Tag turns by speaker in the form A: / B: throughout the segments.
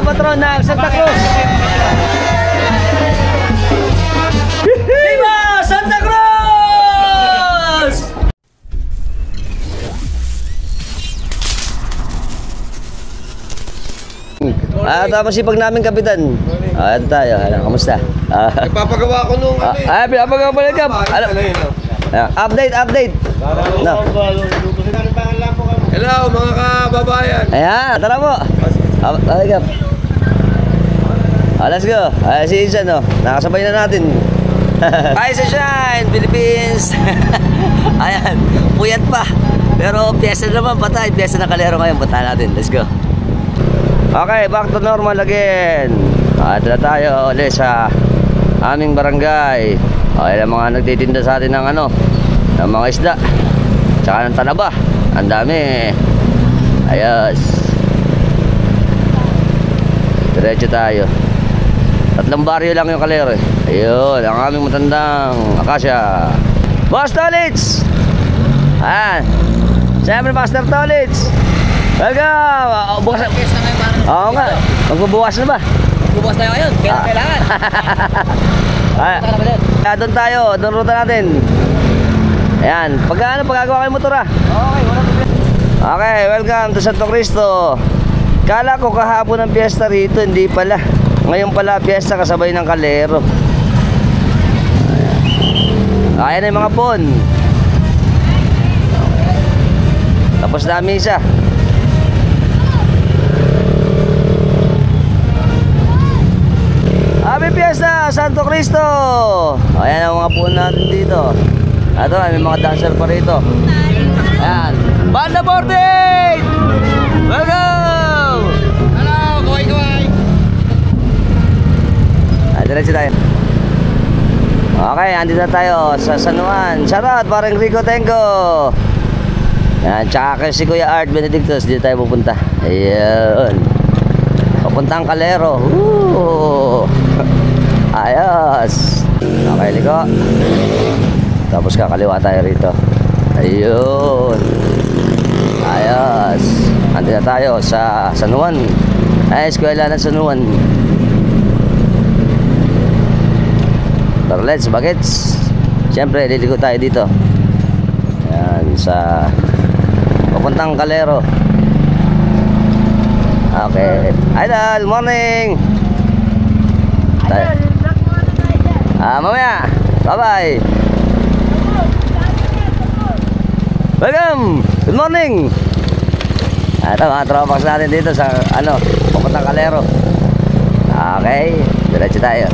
A: na patron ng Santa Cruz. Viva Santa Cruz! Tapos sipag namin kapitan. Ito tayo. Kamusta?
B: Ipapagawa ko nung
A: pinapagawa pala ka. Update. No.
B: Hello mga kababayan.
A: Ayan, tara po. Let's go. Si Insan, nakasabay na natin. Hi, Sunshine, Philippines. Ayan, puyat pa. Pero piyesa naman, patay. Piyesa na kalero ngayon, punta natin. Let's go. Okay, back to normal again. Ito na tayo ulit sa aming barangay. Okay, mga nagtitinda sa atin ng ng mga isda. Tsaka ng talaba. Ang dami. Ayos. Diretso tayo. 3 baryo lang yung kalero eh. Ayun, ang aming matandang Akasya. Boss Tolits! Ayan. Siyempre, Master Tolits. Welcome! Bukas na. Oo nga. Magbubukas na ba?
C: Magbubukas tayo ngayon. Kailangan.
A: Doon tayo. Doon ruta natin. Ayan. Pagkagawa kayo motor
C: Okay, wala problema.
A: Okay, welcome to Santo Cristo. Kala ko kahapon ng piyesta rito, hindi pala. Ngayon pala piyesta kasabay ng kalero. Ayan na yung mga pon. Tapos na misa. Happy Fiesta, Santo Cristo. Ayan ang mga pon natin dito. Ito, may mga dancer pa rito. Ayan. Banda 48! Welcome!
C: Hello, kaway.
A: Diretso tayo. Okay, andito na tayo sa San Juan. Shoutout, parang Rico Tengo. Yan, tsaka si Kuya Art Benedictus. Dito tayo pupunta. Ayun. Papuntang Calero. Ayos. Okay, liko. Tapos kakaliwa tayo rito. Ayun. Ayos. Andito na tayo sa San Juan. Eskwela ng San Juan. Let's bagets. Siyempre liligo tayo dito. Ayan, sa papuntang Calero. Okay. Idol, morning. Mamaya. Bye-bye. Welcome. Good morning. Ito mga tropas natin dito sa papuntang Calero. Okay, diretso tayo.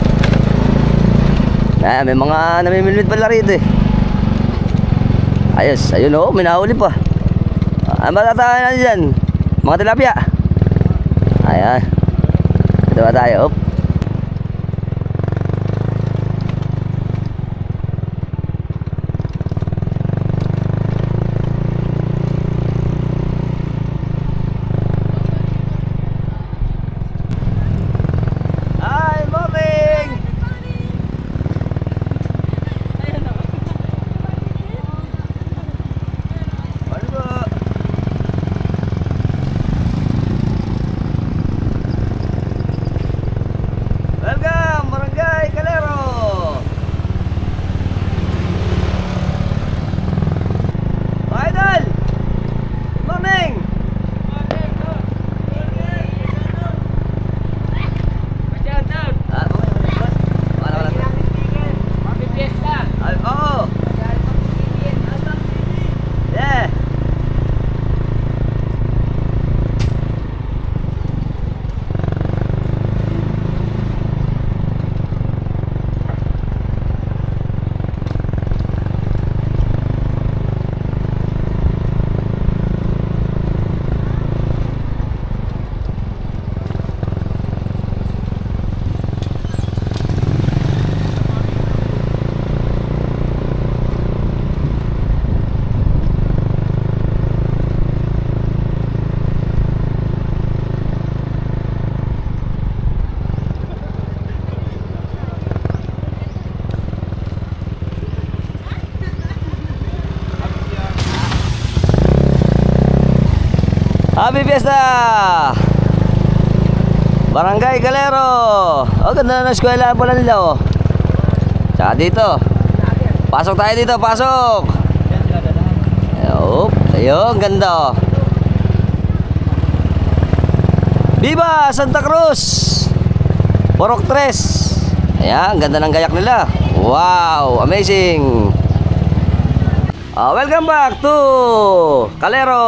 A: May mga namimilmit pala rito eh. Ayos, ayun may nahuli pa. Ano ba tatawin natin dyan? Mga tilapia. Ayan. Ito ba tayo? Happy Fiesta! Barangay Calero. Oh, ganda na ng eskwela pala nila, oh. Tsaka dito. Pasok tayo dito, pasok. Ayun, ganda, oh. Viva Santa Cruz! Porok 3. Ayan, ganda ng gayak nila. Wow, amazing. Welcome back to Calero.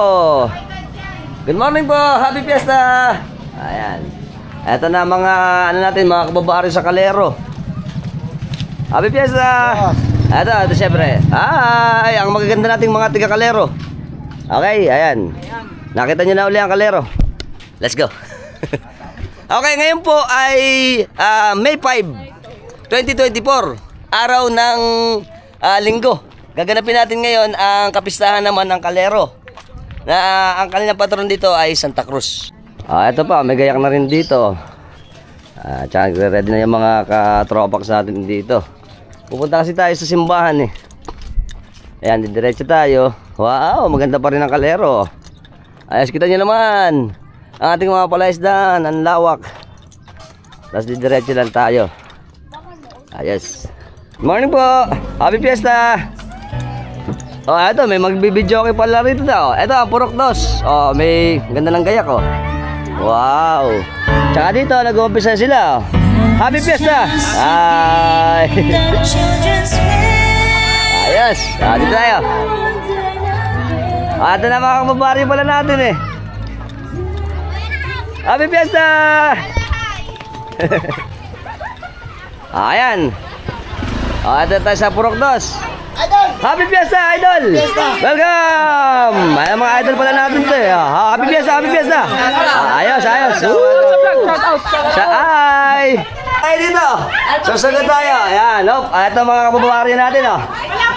A: Good morning po, happy fiesta. Ayan. Ito na mga ano natin, mga kababari sa Calero. Happy fiesta. Ito syempre. Ay, ang magaganda nating mga tiga Calero. Okay, ayan. Nakita nyo na uli ang Calero. Let's go. Okay, ngayon po ay May 5, 2024. Araw ng linggo. Gaganapin natin ngayon ang kapistahan naman ng Calero. Na ang kanilang patron dito ay Santa Cruz. Ito pa, may gayak na rin dito. Tsaka ready na yung mga katropax natin dito. Pupunta kasi tayo sa simbahan eh. Ayan, didiretso tayo. Wow, maganda pa rin ang Calero. Ayos, kita nyo naman ang ating mga palaisdaan, ang lawak. Tapos didiretso lang tayo. Ayos. Good morning po, happy fiesta. Ito, may magbibidyo okay pala rito daw. Ito, ang Purok 2. May ganda ng gayak, oh. Wow. Tsaka dito, nag-uumpisa sila, oh. Happy fiesta. Ay. Ayos. Dito tayo. Ito na mga kababari pala natin, eh. Happy fiesta. Ayan. Ito tayo sa Purok 2. Happy fiesta, idol! Welcome! Ayan mga idol pala natin ito eh. Happy fiesta, happy fiesta! Ayos, ayos! Ay! Tayo dito! Susunod tayo! Ayan, ito mga kababari natin, oh.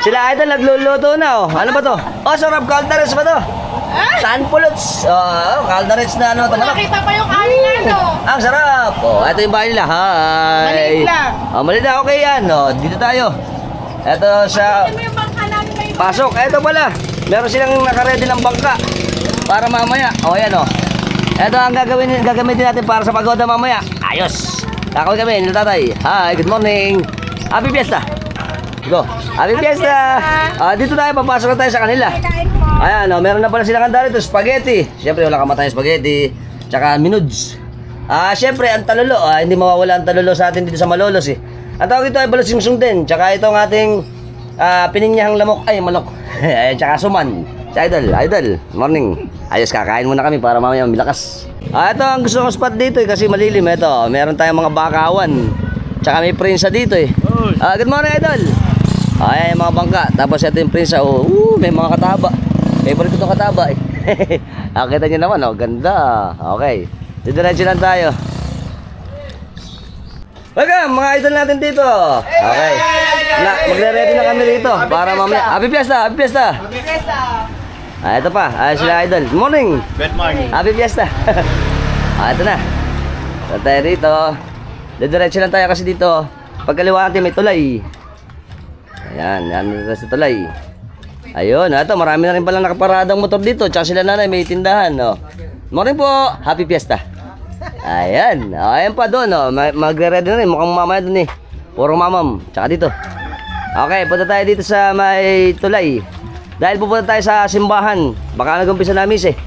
A: Sila idol nagluluto na, oh. Ano ba to? Sarap, calderets ba to? Saan pulots? Calderets na ano.
D: Nakita pa yung kanin na, no?
A: Ang sarap! Ito yung bahay nila. Hi!
D: Maliit lang.
A: Maliit lang, okay yan. Dito tayo. Ito sa pasok. Ito pala. Meron silang nakaredy ng bangka para mamaya. Ayan, oh. Ito ang gagamitin natin para sa pagoda mamaya. Ayos. Kakawin kami, tatay. Hi, good morning. Happy fiesta. Go. Happy fiesta. Dito tayo, papasok na tayo sa kanila. Ayan, meron na pala silang handa rito. Spaghetti. Siyempre, wala kamatay spaghetti. Tsaka minuds. Siyempre, ang talolo. Hindi mawawala ang talolo sa atin dito sa Malolos, eh. Ang tawag ito ay balusimsung din. Tsaka itong ating pininyahang lamok. Ay, manok. Tsaka suman. Tsaka idol. Morning. Ayos, kakain muna kami para mamaya milakas. Ito ang gusto kong spot dito, eh, kasi malilim. Ito, meron tayong mga bakawan. Tsaka may prinsa dito, eh. Good morning, idol. Ayan yung mga bangka. Tapos ito yung prinsa. May mga kataba. Favorite ko itong kataba, eh. Kita nyo naman, oh. Ganda. Okay. Didiretso lang tayo. Welcome mga idol natin dito. Okay. Magre-ready na kami rito para mamaya. Happy fiesta, happy fiesta.
D: Happy fiesta.
A: Ito pa, sila idol. Good morning.
B: Good morning.
A: Happy fiesta. Ito na. Ito tayo rito. Didiretso lang tayo kasi dito. Pagkaliwa natin may tulay. Ayan, nandito sa tulay. Ayun, ito marami na rin palang nakaparadang motor dito. Tsaka sila nanay may tindahan, no. Morning po, happy fiesta. Ayan, ayan pa doon, oh. Magre-ready na rin, mukhang mamaya doon, eh. Puro mamam, tsaka dito. Okay, punta tayo dito sa may tulay. Dahil pupunta tayo sa simbahan. Baka nag-umpisa na miss, eh.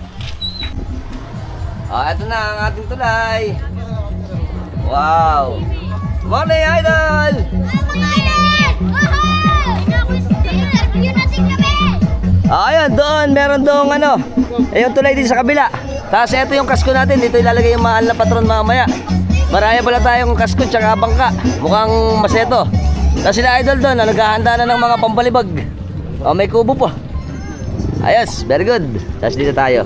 A: Ito na ang ating tulay. Wow. Morning, idol! Ayan, doon, meron doon ano. Yung tulay din sa kabila. Tapos ito yung kasko natin. Dito ilalagay yung mahal na patron mamaya. Marami pala tayong kasko tsaka bangka. Mukhang maseto. Tapos sila idol doon, naghahanda na ng mga pampalibag. May kubo po. Ayos, very good. Tapos dito tayo.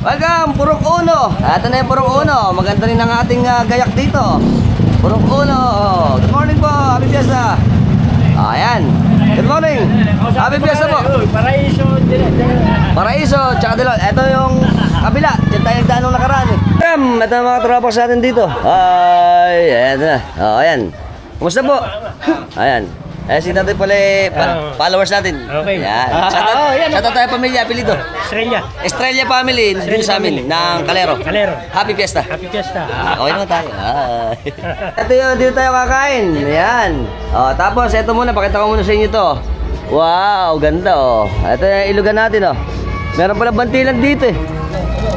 A: Welcome, Purok 1. Ito na yung Purok 1. Maganda rin ang ating gayak dito. Purok 1. Good morning po, happy fiesta. Ayan. Good morning. Happy fiesta po. Paraiso, tsaka Dilon. Ito yung kabila. Diyan tayo nagdaan nung nakaraan, eh. Ito ang mga tropa natin dito. Ay, ayan na. Ayan. Kumusta po? Ayan. Si tatay pala followers natin.
D: Okay.
A: Yan.
D: yan.
A: Shoutout tayo pamilya, apelido.
D: Estrella.
A: Estrella family, dito sa amin, ng Calero.
D: Calero.
A: Happy Fiesta.
D: Happy Fiesta.
A: Okay naman tayo. Ito yun, dito tayo kakain. Ayan. Tapos, ito muna, pakita ko muna sa inyo to. Wow, ganda oh. Ito yung ilugan natin oh. Meron pala bantilan dito eh.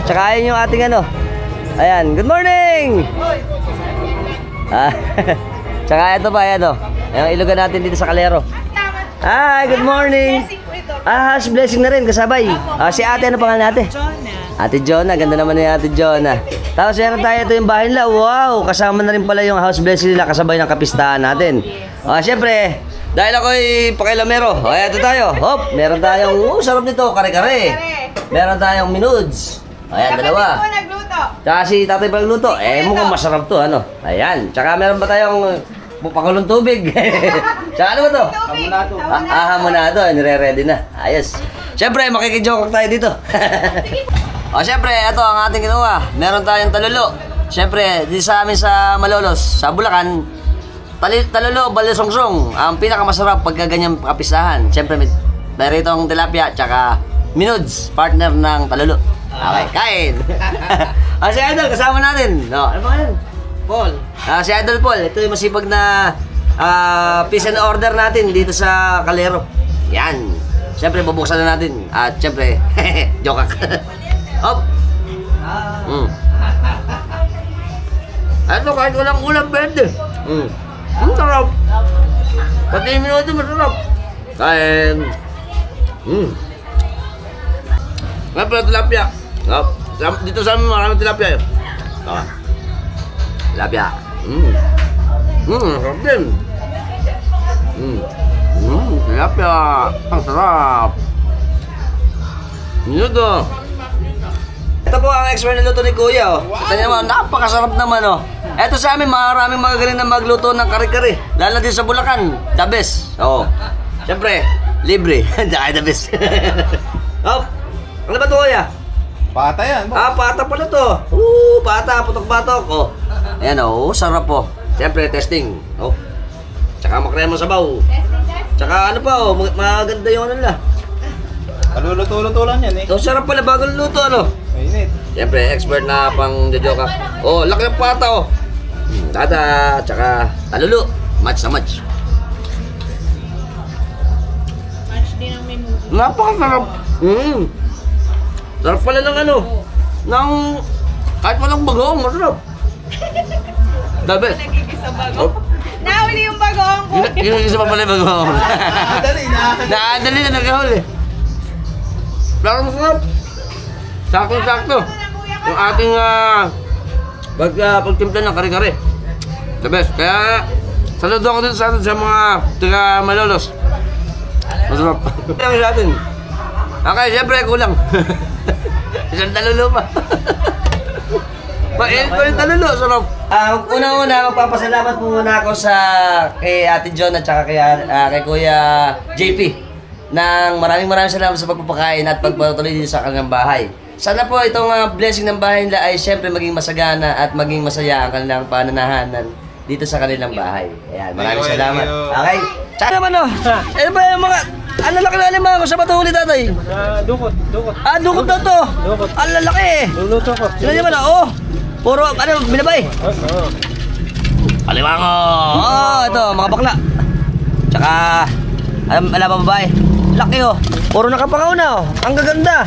A: Tsaka ayun yung ating ano. Ayan, good morning! Tsaka ito pa, ayan oh. Yung ilugan natin dito sa Calero. Hi, good morning! Hash blessing na rin, kasabay. Si ate, ano pangalan natin? Ate Jonah, ganda naman ni Ate Jonah. Tapos meron tayo ito yung bahay nila. Wow, kasama na rin pala yung house blessing nila kasabay ng kapistahan natin. Siyempre, dahil ako'y pakilamero. Ito tayo. Hop, meron tayong, sarap nito, kare-kare. Meron tayong minuds. Ayan, dalawa. Tsaka si tatay pa nagluto. Mukhang masarap to, ano. Ayan, tsaka meron ba tayong pakulong tubig? Tsaka ano ba to?
B: Hamonado.
A: Hamonado, nire-ready na. Ayos. Siyempre, makikijoke tayo dito. Siyempre, ito ang ating ginawa. Meron tayong talulo. Siyempre, dito sa amin sa Malolos, sa Bulacan, talulo, balisongsong. Ang pinakamasarap pagka ganyang kapisahan. Siyempre, may daritong tilapia, tsaka minuds, partner ng talulo. Okay, kain. Si Idol, kasama natin. No, ano ba yan? Paul. Si Idol Paul, ito yung masipag na peace and order natin dito sa Calero. Yan. Siyempre, bubuksan na natin. At siyempre, joke. Hop. Ito, kahit walang ulam, pwede. Sarap. Pati yung minuto, masarap. Kain. Ngayon pala tilapia. Dito sa amin maraming tilapia yun. Tilapia. Sarap din. Tilapia. Ang sarap. Minuto. Ito po ang expert na luto ni Kuya. Ito naman, napakasarap naman oh. Ito sa amin, maraming magagaling na magluto ng kare-kare. Lalo din sa Bulacan, the best. Oo. Siyempre, libre. The best. Oh, ano ba ito Kuya?
B: Pata yan.
A: Pata pala to. Pata, putok-batok. Oh. Ayan oh, sarap po. Siyempre, testing. Oh. Tsaka makrema sabaw. Tsaka ano pa oh, maganda yung ano nila.
B: Kaluluto-luto lang yan eh.
A: So, sarap pala bagong luto ano.
B: Mainit.
A: Siyempre, expert na pang jojoka. Oh, laki ng pata oh. Dada, tsaka talulo. Match na match.
E: Match din ang menu.
A: Napakasarap. Sarap pala ng ano. Ng kahit walang bagoong, masarap. The best.
E: Nagigisa bago. Nahuli yung bagoong ko.
A: Yung isa pa pala yung bagoong.
B: Dali na.
A: Nakadali na nagkahuli. Parang masarap. Sakto-sakto. Yung ating pagtimpla ng kare-kare. The best. Kaya saludo ako dito sa mga taga Malolos. Masarap. Kaya sa atin. Okay, siyempre kulang. Isang talulo pa. Mainit pa yung talulo, sarap. Una-una, magpapasalamat muna ako sa kay Ate John at saka kay Kuya JP nang maraming salamat sa pagpapakain at pagpatuloy dito sa kanilang bahay. Sana po itong blessing ng bahay nila ay siyempre maging masagana at maging masaya ang kanilang pananahanan dito sa kanilang bahay. Ayan, maraming salamat. Okay? Tsaka naman ano ba yung mga ang lalaki na alimango sa bato ulit tatay?
D: Dukot.
A: Dukot daw to.
D: Dukot.
A: Ang lalaki eh.
D: Luluto ko.
A: Sila naman puro binabay. Alimango. Ito mga bakla. Tsaka alam ba babae? Laki oh. Puro nakapangaw na oh. Ang gaganda.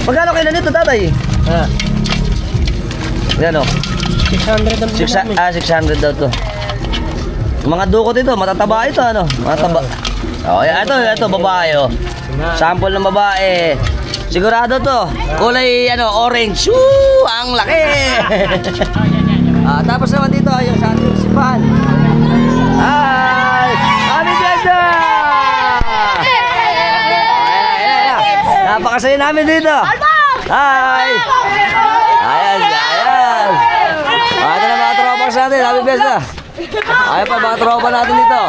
A: Magkano kayo nito tatay? Yan oh.
D: 600 ang
A: 600 daw to. Mga dukot ito, matataba ito ano? Matataba. Ito babae oh. Sample ng babae. Sigurado to. Kulay orange. Ang laki. Tapos naman dito yung sa ating simbahan. Hi! Happy Fiesta! Napakasaya namin dito. Hi! Ayan. Ito na mga tropa sa atin. Happy Fiesta! Ayan pa mga tropa natin dito.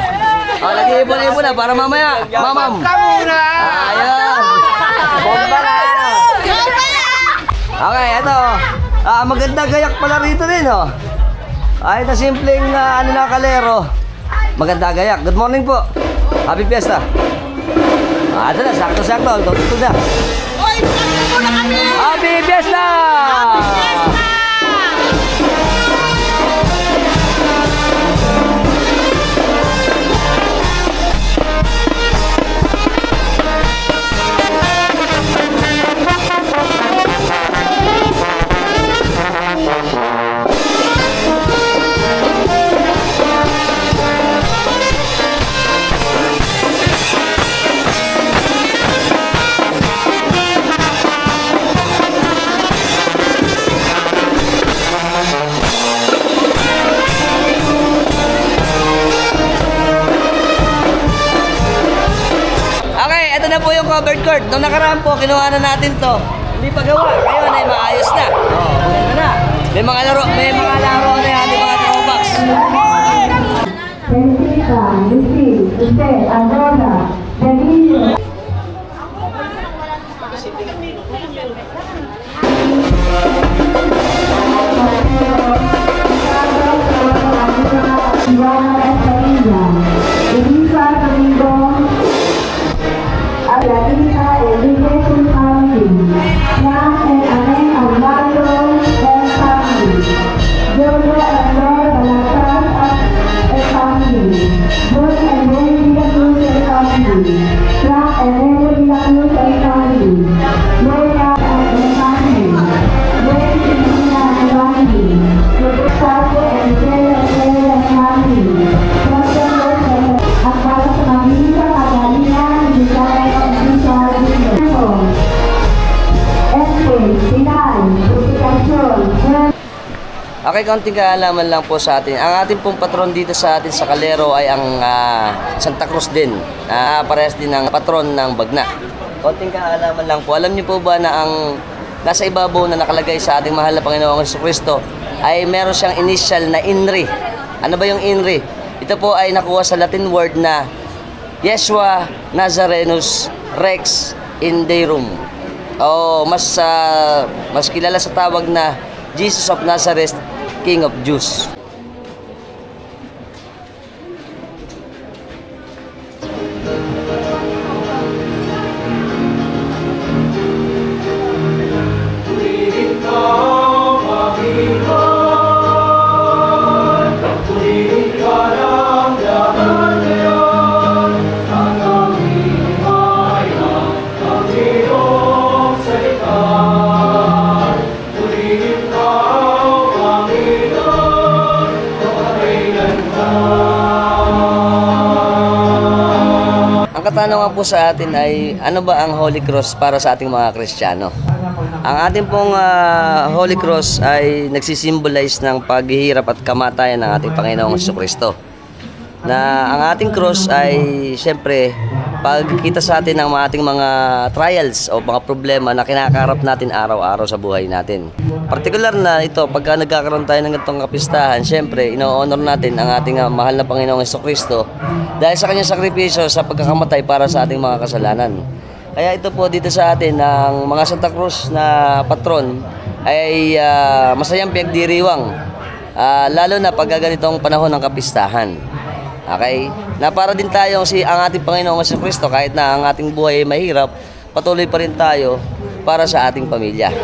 A: Nag-iipon-ipon na para mamaya. Mamam. Ayan. Bomba na. Okay, ito. Maganda gayak pala rito rin, oh. Ay, na simpleng Calero. Maganda gayak. Good morning po. Happy Fiesta. Ito na, sakto-sakto. Tutugtog na.
E: Oy, sakto muna kami!
A: Happy Fiesta! Okay, ito na po yung covered court. Nung nakaraan po, kinuha na natin to. Hindi pa gawa. Ngayon ay maayos na. Maganda na. May mga laro na yung ating mga throwbacks.
F: Benfica, Lucy, Jose, Andorra, Benito. Ivana Escamilla, Elisa Domingo, Agatita Enrique Sultani, Juan and Amen Alvaro and family, Jojo Andor Balacas and family, Bruce and Mary Vilacruz and family, Frank and Mary Vilacruz and family, Lola and family, Wayne Cristina and family, Gustavo and Jerry and family, at para sa pamilya, kagalingan, bigay ang visual video. Pinay, publikasyon,
A: Okay, kaunting kaalaman lang po sa atin. Ang ating pong patron dito sa atin sa Calero ay ang Santa Cruz din. Parehas din ang patron ng Bagna. Kaunting kaalaman lang po. Alam niyo po ba na ang nasa ibabaw na nakalagay sa ating mahal na Panginoong Jesucristo ay meron siyang initial na INRI. Ano ba yung INRI? Ito po ay nakuha sa Latin word na Yeshua Nazarenus Rex Inderum. Mas kilala sa tawag na Jesus of Nazareth, King of Jews. Katanungan po sa atin ay ano ba ang Holy Cross para sa ating mga Kristiyano? Ang ating pong Holy Cross ay nagsisimbolize ng paghihirap at kamatayan ng ating Panginoong Jesucristo. Na ang ating cross ay siyempre pagkita sa atin ng ating mga trials o mga problema na kinakaharap natin araw-araw sa buhay natin. Partikular na ito, pagka nagkakaroon tayo ng ganitong kapistahan, siyempre, ino-honor natin ang ating mahal na Panginoong Jesucristo dahil sa kanyang sakripisyo sa pagkakamatay para sa ating mga kasalanan. Kaya ito po dito sa atin, ang mga Santa Cruz na patron ay masayang pinagdiriwang, lalo na pagka ganitong panahon ng kapistahan. Okay? Na para din tayo ang ating Panginoong Jesucristo, kahit na ang ating buhay ay mahirap, patuloy pa rin tayo para sa ating pamilya.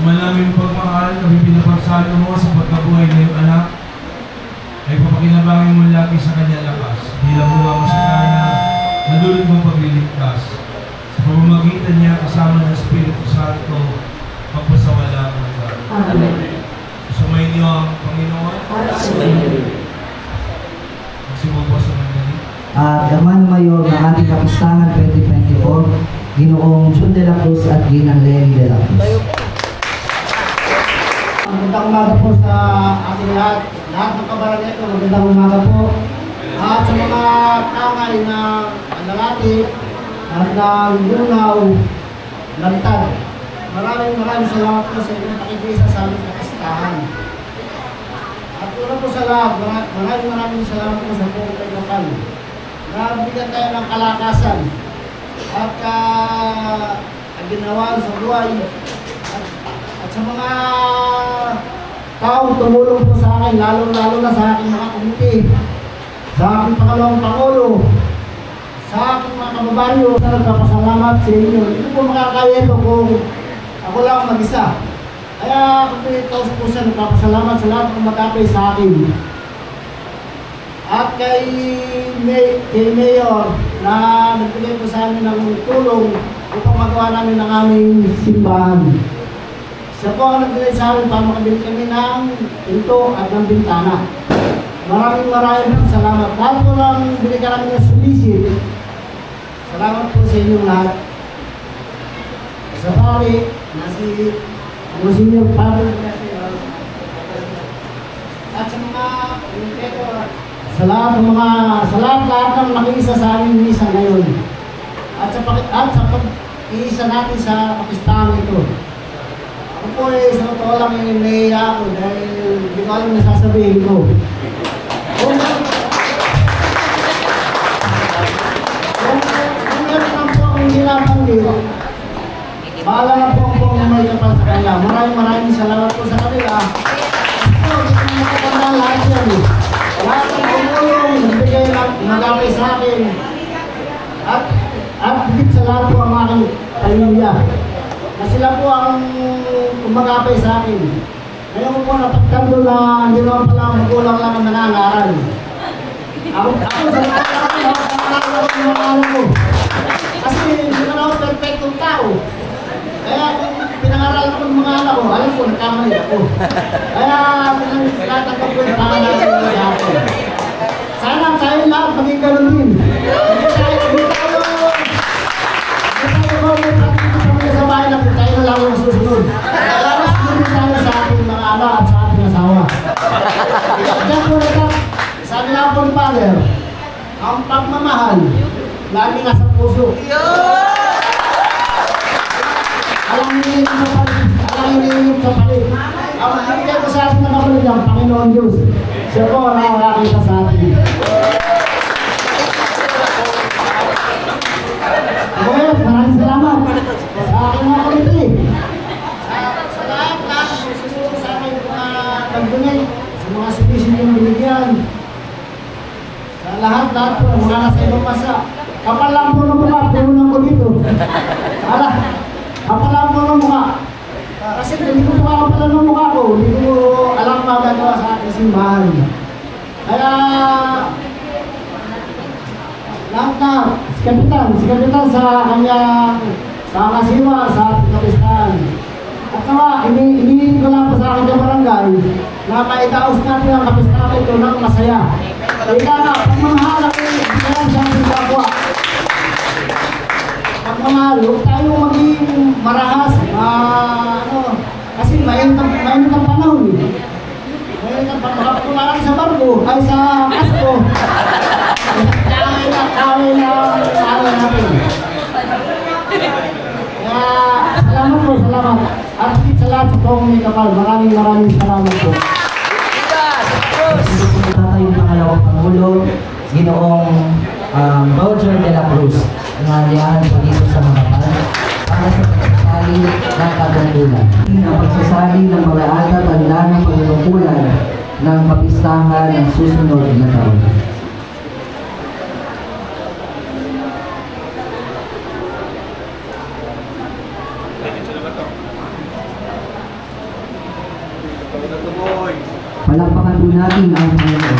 G: Malaming pagmahal, kami pinapagsalo mo sa pagkabuhay ng iyong anak, ay papakinabangin mo lagi sa kanyang lakas. Bilang mo pagliligtas. Sa pamamagitan niya kasama ng Espiritu Santo, magpasawalang hanggan.
F: Amen.
G: Sumayin niyo ang Panginoon. Magsimula sa mandali.
H: Gaman Mayor ng ating kapistahan 2024, Ginoong Jun de la Cruz at Ginang Lenny de la Cruz.
D: Magandang umaga po sa ating lahat ng kabarangay ko. Magandang umaga po. At sa mga tangay na Andalati at ng Lunaw, Lantad. Maraming salamat po sa inyong pakikisa sa aming kapistahan. At una po sa lahat, maraming salamat po sa buong Pagkapan. Nabigyan tayo ng kalakasan at ginawa sa buhay. At sa mga taong tumulong po sa akin, lalo na sa aking mga komite, sa aking pangalawang Pangulo, sa aking mga kababayo, nagpapasalamat sa inyo. Hindi po makakaya ito kung ako lang mag-isa. Kaya ako po sa nagpapasalamat sa lahat ng magkapay sa akin. At kay Mayor na nagbigay po sa amin ng tulong upang magawa namin ang aming simbahan. Siya po ang nagbigay sa amin para makabili kami ng pinto at ng bintana. Maraming salamat. Dahil po lang binigyan kami ng sulisit. Salamat po sa inyong lahat. Sa pari na si Monsignor Pablo at sa mga sa lahat ng nakiisa sa aming misa ngayon at sa pag-iisa natin sa kapistahan ito. Ako po sa totoo lang nahiya ako dahil hindi ko alam na sasabihin ko. Kung meron lang po akong hinabanggit, bahala na po ang may kapal sa kanila. Maraming salamat po sa kanila. Hindi ko nakakanda lahat yan eh. Lahat ng tumulong, nagbigay lang, nagapay sa akin. At higit sa lahat po ang aking pamilya. Na sila po ang umagapay sa akin. Ngayon ko po napagtando na hindi naman pala ang magulang lang ang nangangaral. Ako sa nangangaral ko mga alam ko. Kasi hindi ko na ako perfectong tao. Kaya kung pinangaral ko ng mga anak ko, alam ko, nagkamali ako. Kaya pinagtatanggap ko yung pangalan ko ng ako. Sana tayo lahat maging ganun din. Hindi tayo sa bahay na tayo na lang ang susunod. Kaya mas hindi tayo sa ating mga anak at sa ating asawa. Kaya po sabi na po ni Father, ang pagmamahal, lagi nasa puso. Alam niyo yung kapalit. Ang nakikita ko sa atin na kapalit ang Panginoon Diyos. Siya po ang nakakita sa atin. Okay, maraming salamat sa aking mga komite. Sa lahat na susunod sa aking mga pag-donate, sa mga submission yung binigyan. Sa lahat po, mga nasa ibang masa. Kapal lang po ng mukha, puno ko dito. Kapal lang po ng mukha. Kasi hindi ko kapal ng mukha ko, hindi ko alam magagawa sa aking simbahan. Kaya lahat na, si Kapitan sa kanyang kakasiwa sa ating kapistahan. At nawa, inihin ko lang po sa aking barangay na maitaos natin ang kapistahan ito ng masaya. Ika na, pagmamahal ako yung sa ating kapwa. Pagmamahal, huwag tayo maging marahas, kasi mainit ang panahon eh. Mainit ang panahon, makapularan sa barko, ay sa kasko. Kawin natin. Kaya, salamat. At higit sa lahat sa pong may kapal. Maraming salamat po.
H: Ito po yung pangalawang Pangulo, Ginoong Roger de la Cruz. Nangyayari po dito sa mga kapal para sa pagsasali ng kagandulan. Ang pagsasali ng mga tanda ng pagkukulan ng kapistahan ng susunod na taon. Palakpakan po natin ang Panginoon.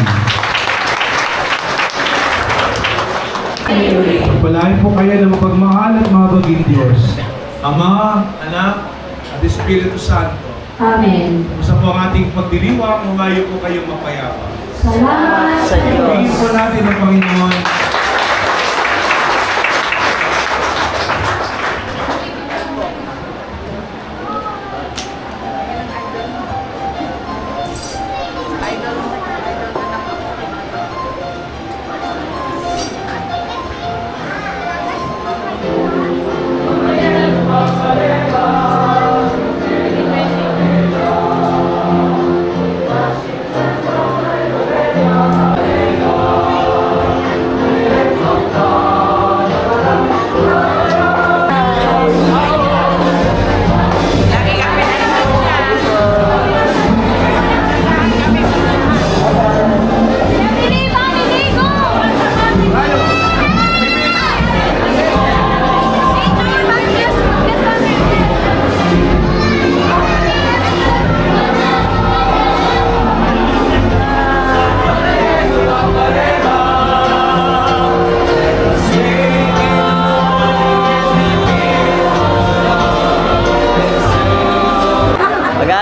G: Pagpalain po kayo ng mapagmahal at mahabaging Diyos, Ama, Anak, at Espiritu Santo.
F: Amen.
G: Kumusta po ang ating pagdiriwang, umayo po kayong mapayapa.
F: Salamat sa Diyos.
G: Pagpiliin po natin ang Panginoon.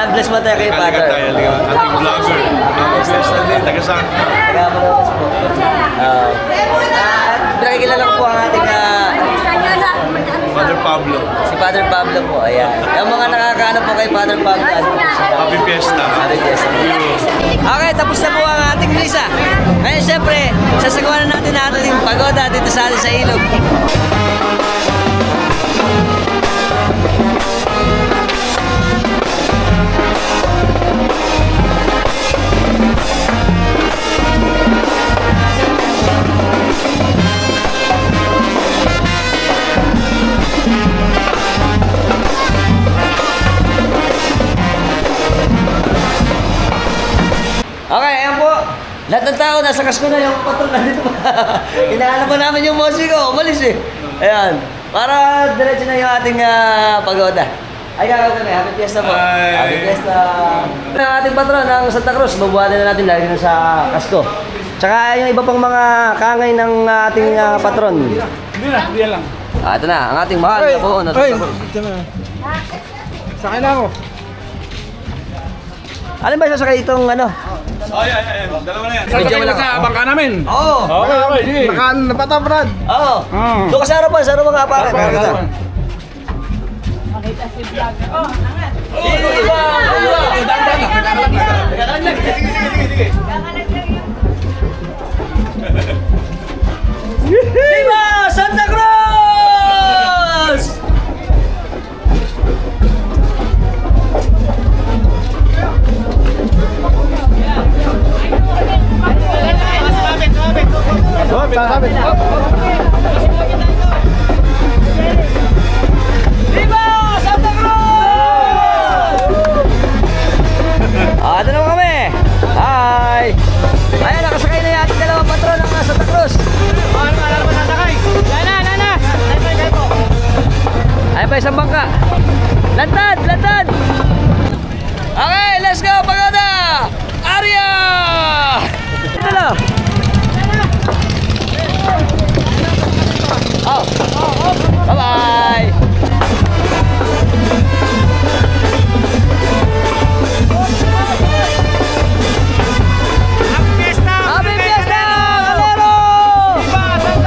A: Mag-bless mo tayo kay Father.
G: Ating vlogger. Taga-saan?
A: Taga-Malolos po. At pinakikilala ko po ang ating
G: Father Pablo.
A: si Father Pablo po. Ayan. Yung mga nakakaano po kay Father Pablo.
G: Happy Fiesta.
A: Happy Fiesta. Okay, tapos na po ang ating misa. Ngayon, syempre, sasagawa na natin ang ating pagoda dito sa atin sa ilog. Okay, ayan po. Lahat ng tao, nasa kasko na yung patron na dito. Inaano pa namin yung musiko. Umalis eh. Ayan. Para diretso na yung ating pagoda. Ay, kakao kami. Happy Fiesta po. Happy Fiesta. Ang ating patron ng Santa Cruz, mabuhatin na natin lagi na sa kasko. Tsaka yung iba pang mga kangay ng ating patron.
C: Hindi lang.
A: Ito na, ang ating mahal na po.
C: Sakay na ako.
A: Alin ba sasakay itong ano?
B: Dalawa na yan.
C: Sasakay na sa bangka namin.
A: Oo.
C: Okay, sige. Napatabrad.
A: Oo. Doon ka sa harapan, sa harapan kapakan.
E: Makita si vlogger. Oh, angat.
A: Viva Santa Cruz! Viva Santa Cruz! Ito naman kami. Hi! Ayan, nakasakay na yung ating dalawang patron ng Santa Cruz. Ayan pa isang bangka. Lantad! Lantad! Okay, let's go! Pagoda! Arya! Ito na! Oh! Bye-bye! Happy Fiesta! Galero! Bye!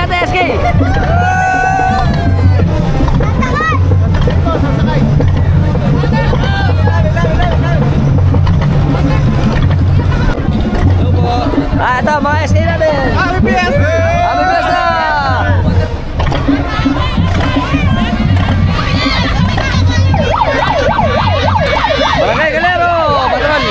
A: natin, SK! Ito, mga SK natin! Happy Fiesta! Happy Fiesta! Barangay Calero, Patron!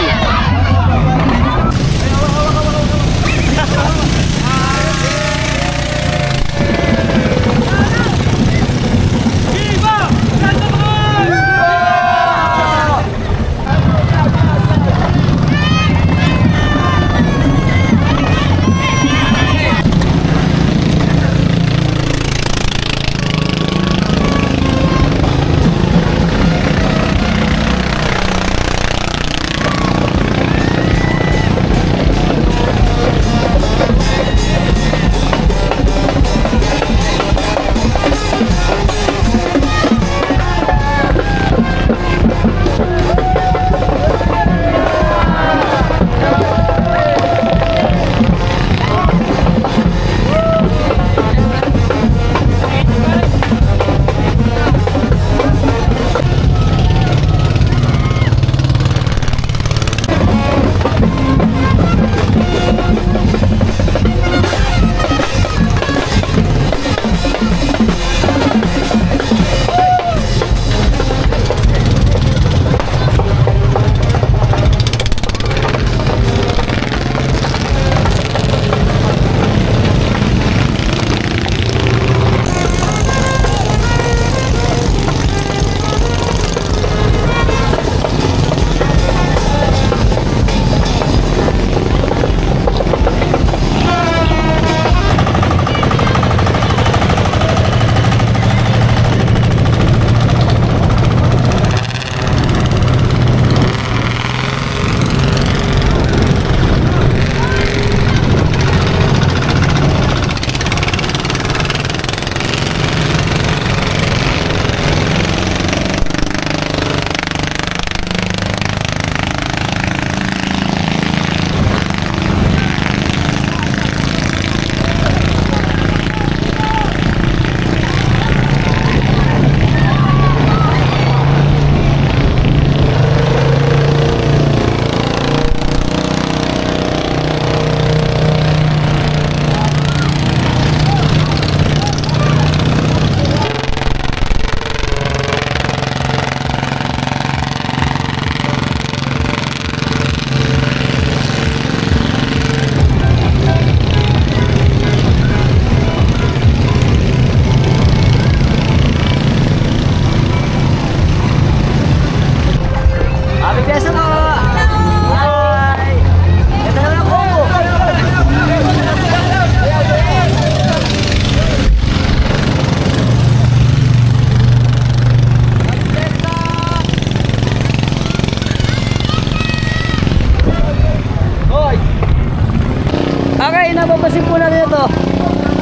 A: napapansin po natin ito.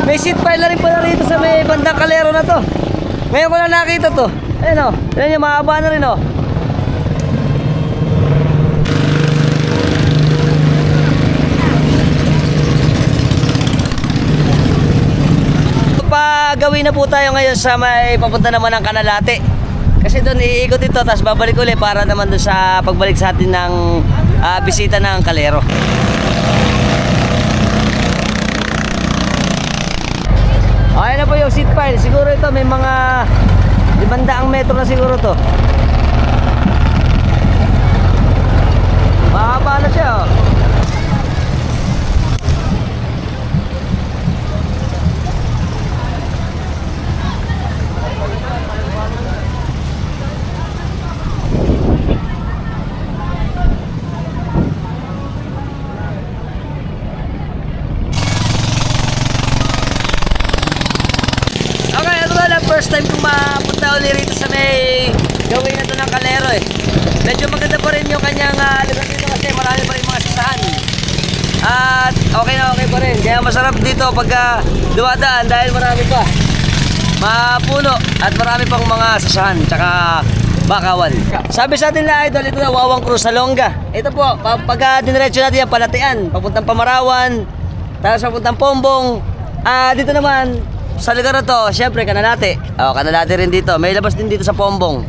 A: May seat pile na rin pala rito sa may bandang Calero na to. Ngayon ko lang nakita to. Ayun o, ayun yung mahaba na rin o. Gawin na po tayo ngayon sa may papunta naman ng Canalate. Kasi doon iikot ito, tapos babalik ulit para naman doon sa pagbalik sa atin ng bisita ng Calero. Ayan na po yung seat pile. Siguro ito may mga 500 metro na siguro to. Mahaba na siya oh. First time kong mapunta ulit rito sa may gawin na ito ng Calero eh. Medyo maganda pa rin yung kanyang lugar dito kasi marami pa rin mga sasahan. At okay na okay pa rin. Kaya masarap dito pagka dumadaan dahil marami pa. Mapuno at marami pang mga sasahan tsaka bakawan. Sabi sa atin na idol, ito na Wawang Cruz Salonga. Ito po, pagka diniretso natin yan, Palatian, papuntang Pamarawan, tapos papuntang Pombong, Dito naman, sa lugar na to, syempre, Kananate. Kananate rin dito. May labas din dito sa Pombong.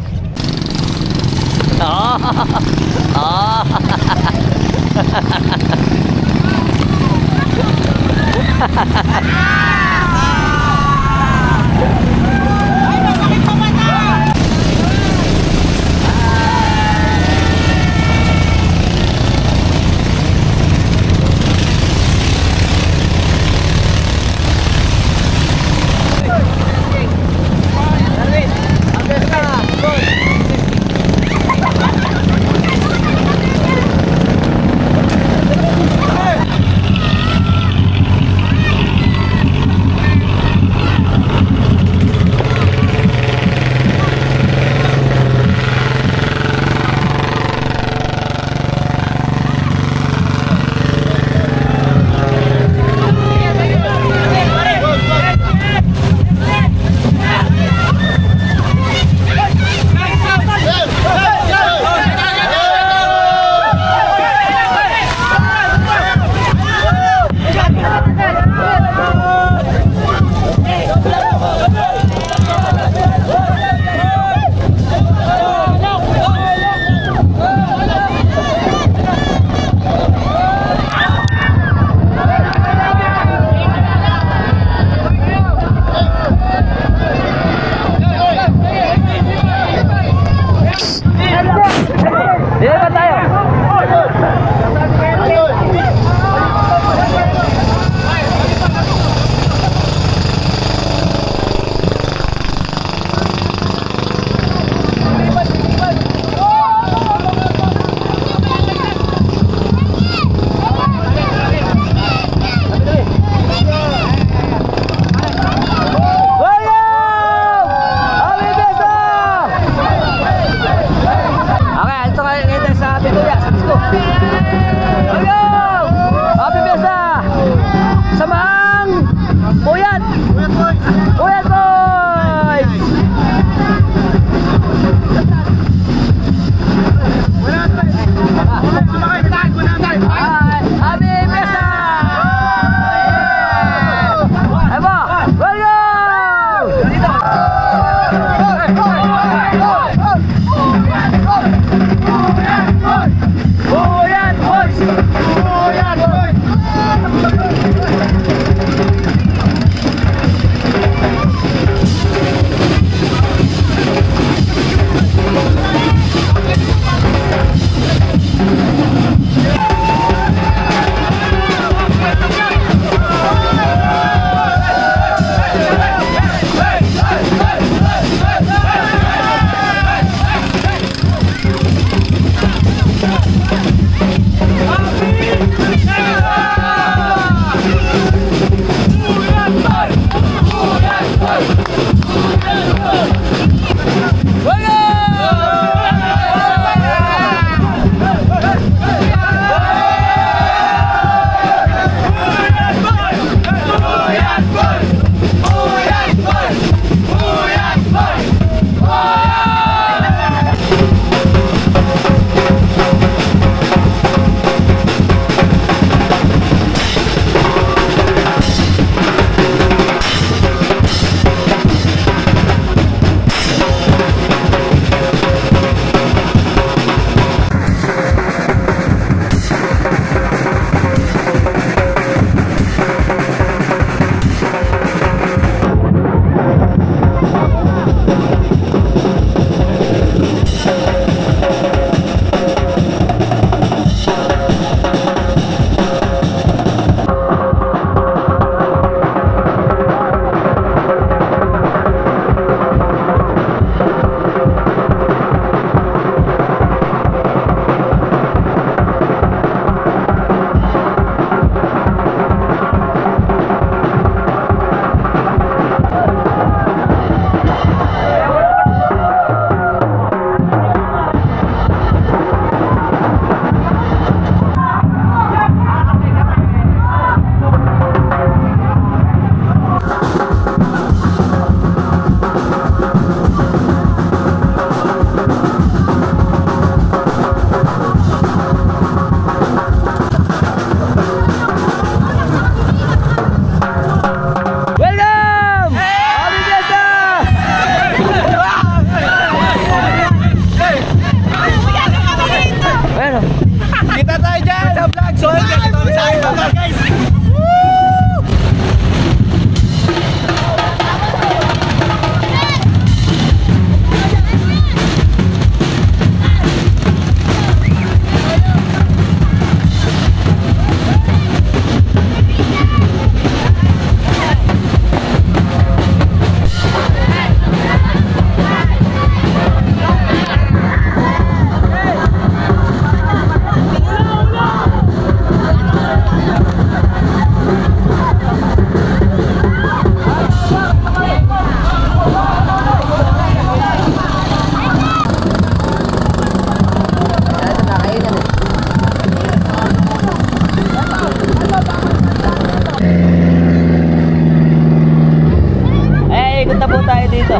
A: paikot na po tayo dito.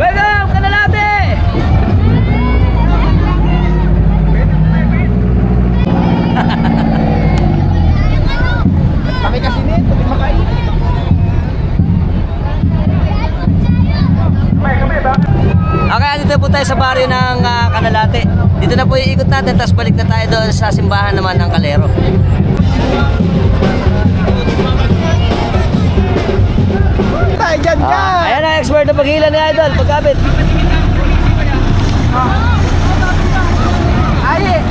A: Welcome, Canalate!
C: Kami kasi nito, di makain.
A: Okay, dito po tayo sa baryo ng Canalate. Dito na po iikot natin, tapos balik na tayo doon sa simbahan naman ng Calero.
C: Ay, dyan ka!
A: Ayan ang expert na paghila ni Idol, pagkabit.
C: Ay!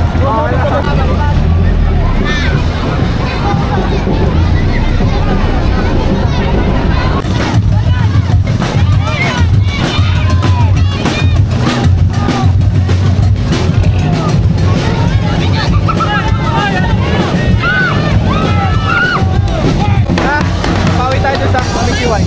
C: Pawi tayo dun sa Mikiway.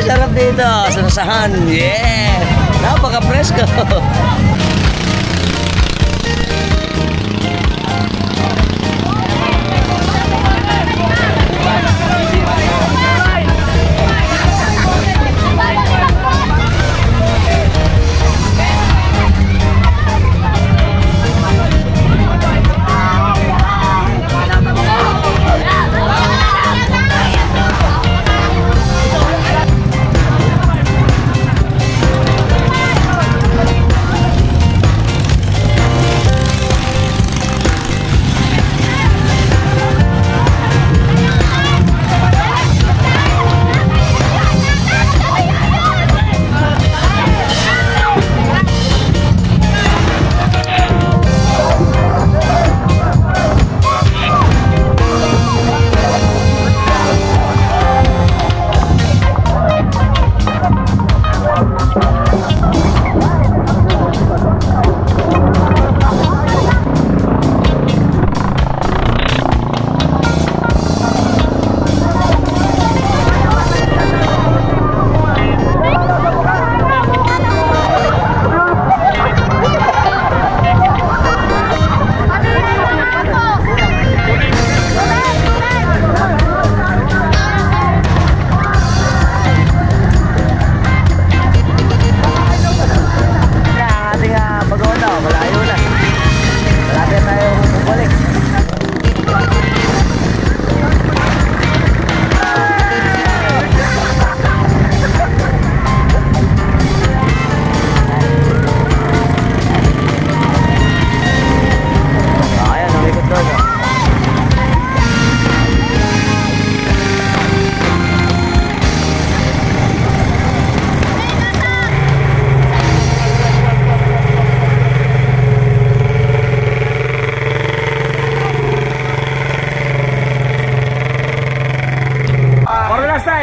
A: Sarap dito, sanasahan. Yeah! Napaka-presko.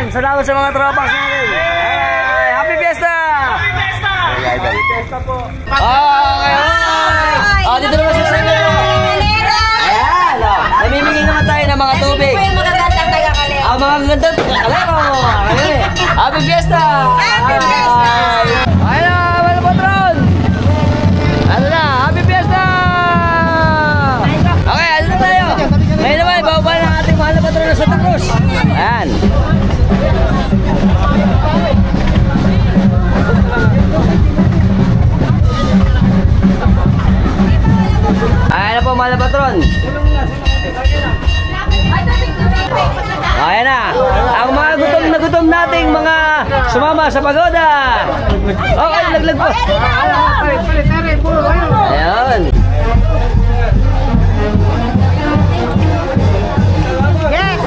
A: Salamat sa mga tropa natin. Hey, happy fiesta!
C: Happy Fiesta! Happy Fiesta po.
A: Okay. Dito naman sa Calero. Ayan, namimigay naman tayo ng mga tubig.
E: Ito yung mga gandang taga-Calero.
A: Ang mga gandang Calero. Happy fiesta!
E: Happy Fiesta!
A: Ayan, mga patron! Ano na, happy fiesta! Okay, ano na tayo? Ngayon naman, bababa ng ating mahal na patron na Santa Cruz. Ayan. Ayan na po mahal na patron. Ayan na. Ang mga gutom na gutom nating mga sumama sa pagoda. Okay, laglag po. Ayan.
E: Yes!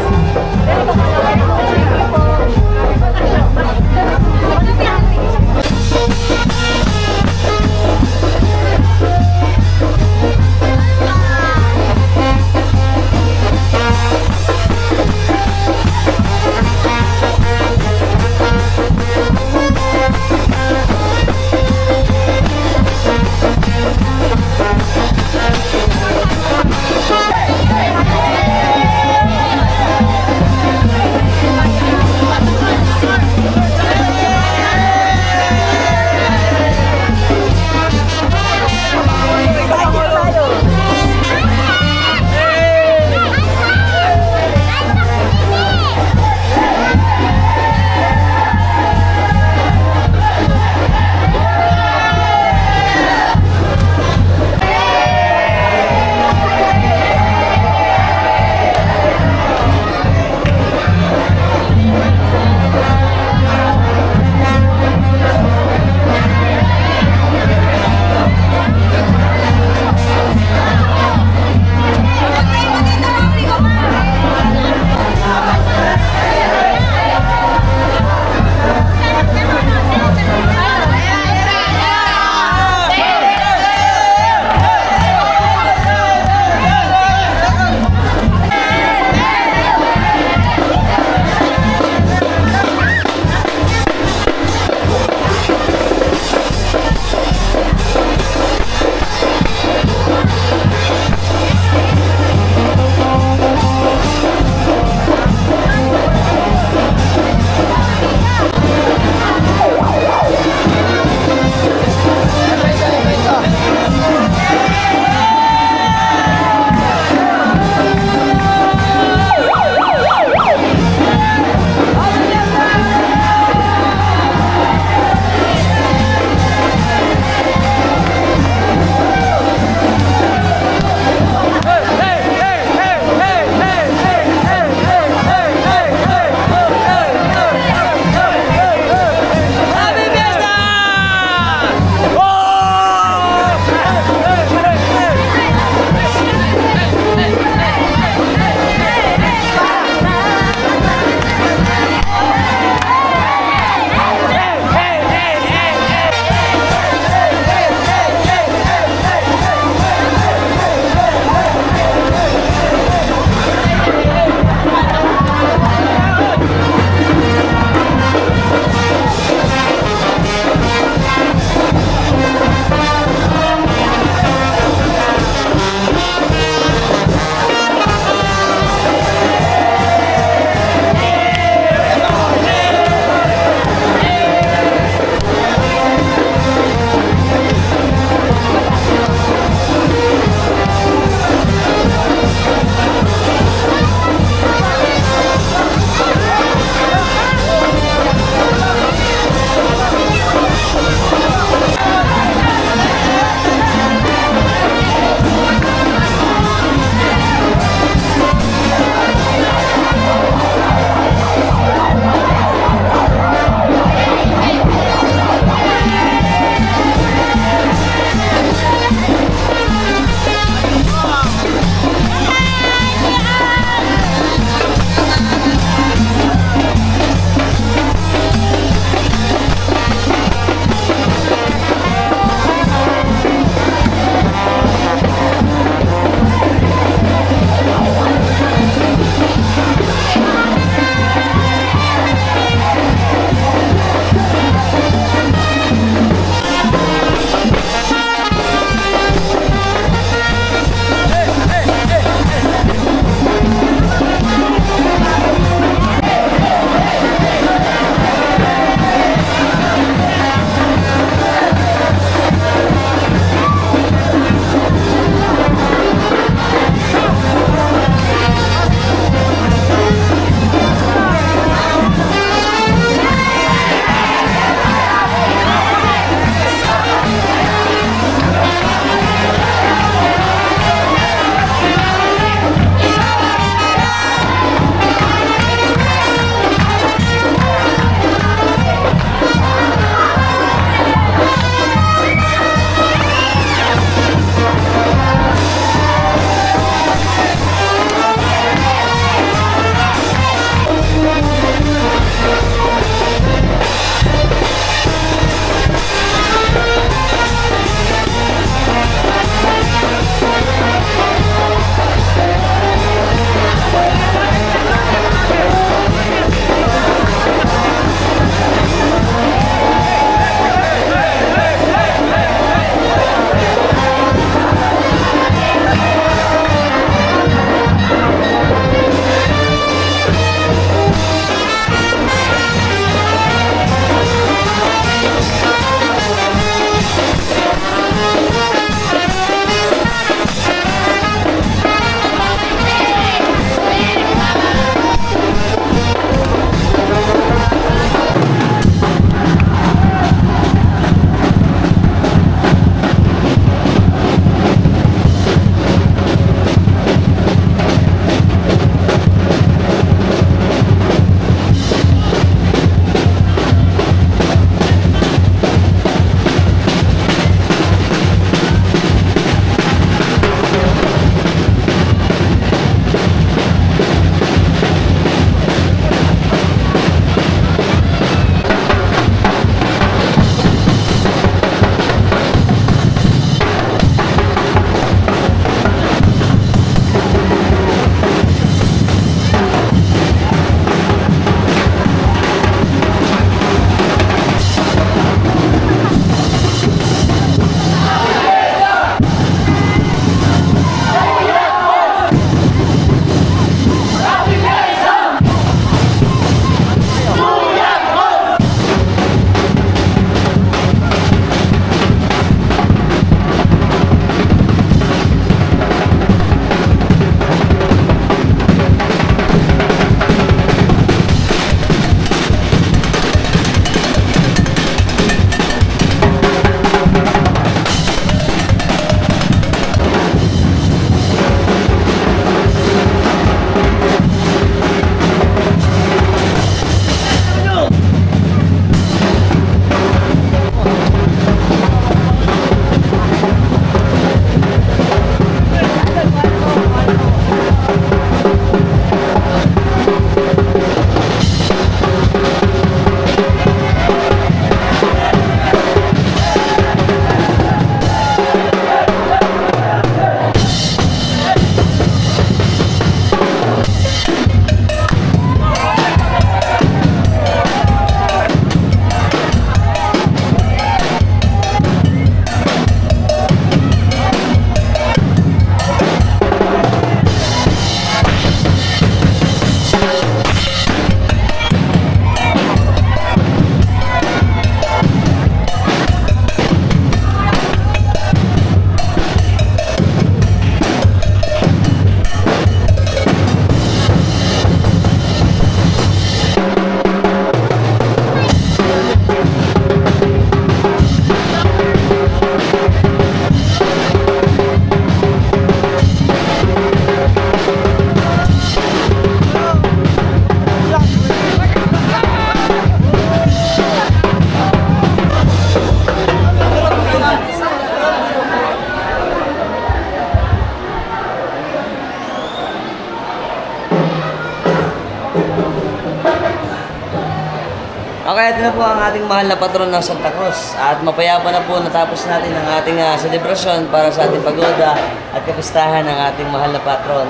A: Okay, ito na po ang ating mahal na patron ng Santa Cruz. At mapayapa na po natapos natin ang ating selebrasyon para sa ating pagoda at kapistahan ng ating mahal na patron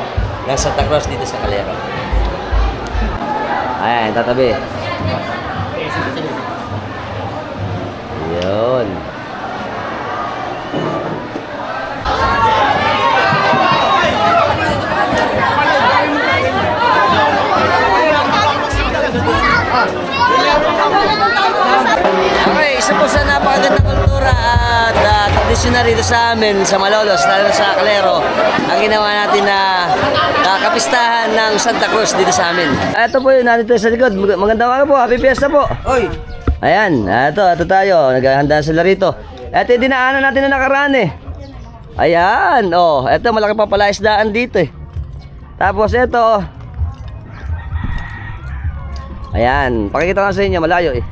A: ng Santa Cruz dito sa Calero. Ayan, tatabi. Yun. Okay, isa po sa napakagandang kultura at tradisyon rito sa amin, sa Malolos, lalo sa Calero, ang ginawa natin na kapistahan ng Santa Cruz dito sa amin. Ito po yun, nandito sa likod. Magandang umaga po, happy fiesta po. Oy. Ayan, ito tayo, naghahanda sila rito. Ito yung dinaanan natin na nakaraan eh. Ayan, oh, ito malaki pa pala isdaan dito eh. Tapos ito, ayan, pakikita ko sa inyo, malayo eh.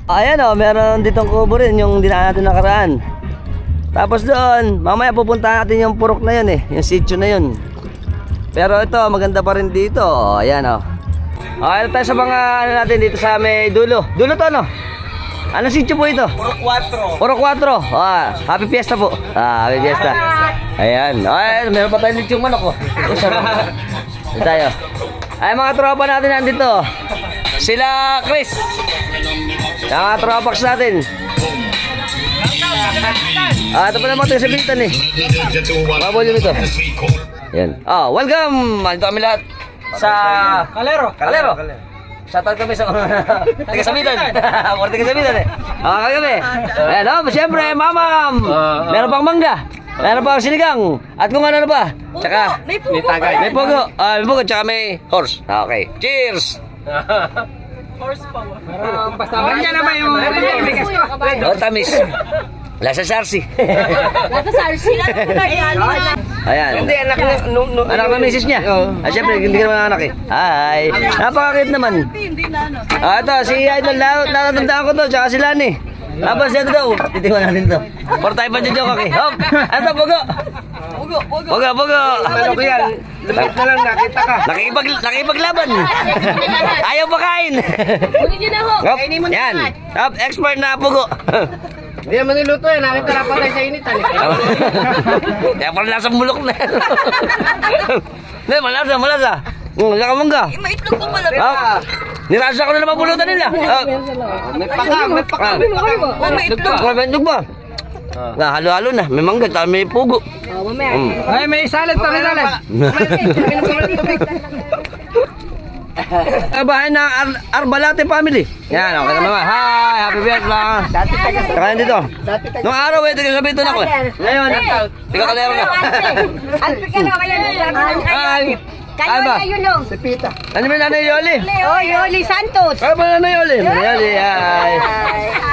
A: Ayan o, meron ditong kubo rin yung dinaan natin nakaraan. Tapos doon, mamaya pupunta natin yung purok na yun eh, yung sitio na yun. Pero ito, maganda pa rin dito. Ayan o. Okay, tayo sa mga ano natin dito sa may dulo. Dulo to no? Anong sitio po ito? Purok 4. Happy fiesta po. Happy fiesta. Ayan. Ay, meron pa tayong lechong manok oh. Dito tayo. Ay, mga tropa natin nandito. Sila Chris. Yung mga tropax natin. Ito pa naman ito yung sabitan eh. Mabol yun ito. Yan. Welcome! Dito kami lahat sa Calero. Shoutout kami sa taga-sabitan. Mga taga-sabitan eh. Kami. Ayan, siyempre, mamam. Meron pang mangga. Meron pang sinigang. At kung ano ba. Tsaka, may tagay. May pugo. May pugo, tsaka may horse. Okay. Cheers!
C: Pasama niya naman yung
A: tamis. Lasa sarsi.
E: Lasa sarsi.
A: Ayan.
C: Hindi, anak
A: ng misis niya. Siyempre, hindi ka naman anak eh. Hi. Napakakit naman. Ito, si Idol. Natatandaan ko to. Tsaka si Lani. Tapos ito daw. Titiwan natin to. For tayo pa dyan kaki. Hop. Ito, Pugo. Pugo.
C: Ano ko yan? Lumit na lang, nakita ka.
A: Nakipaglaban. Ayaw pakain. Hop. Yan. Hop. Expert na Pugo.
C: Hindi naman niluto yan, nakita na patay sa initan.
A: Kaya pala nasa mulok na yan. Hindi, malasa. Wala ka mangga.
E: Maitlog ko pala.
A: Nirasa ko na naman pulutan nila.
C: May pakam.
A: Maitlog ba? Halo-halo na. May mangga, tapos may pugo.
C: Ay, may salad pa, may salad.
A: Bahay ng Arbalate family. Yan, okay naman. Hi, happy birthday. Saka dito. Nung araw eh, taga-sabitan ako eh. Ngayon, taga-Calero na.
E: Kayo na yun o.
A: Ano ba Nanay Yoli?
E: Oh, Yoli Santos.
A: Ano ba Nanay Yoli? Nanay Yoli, hi.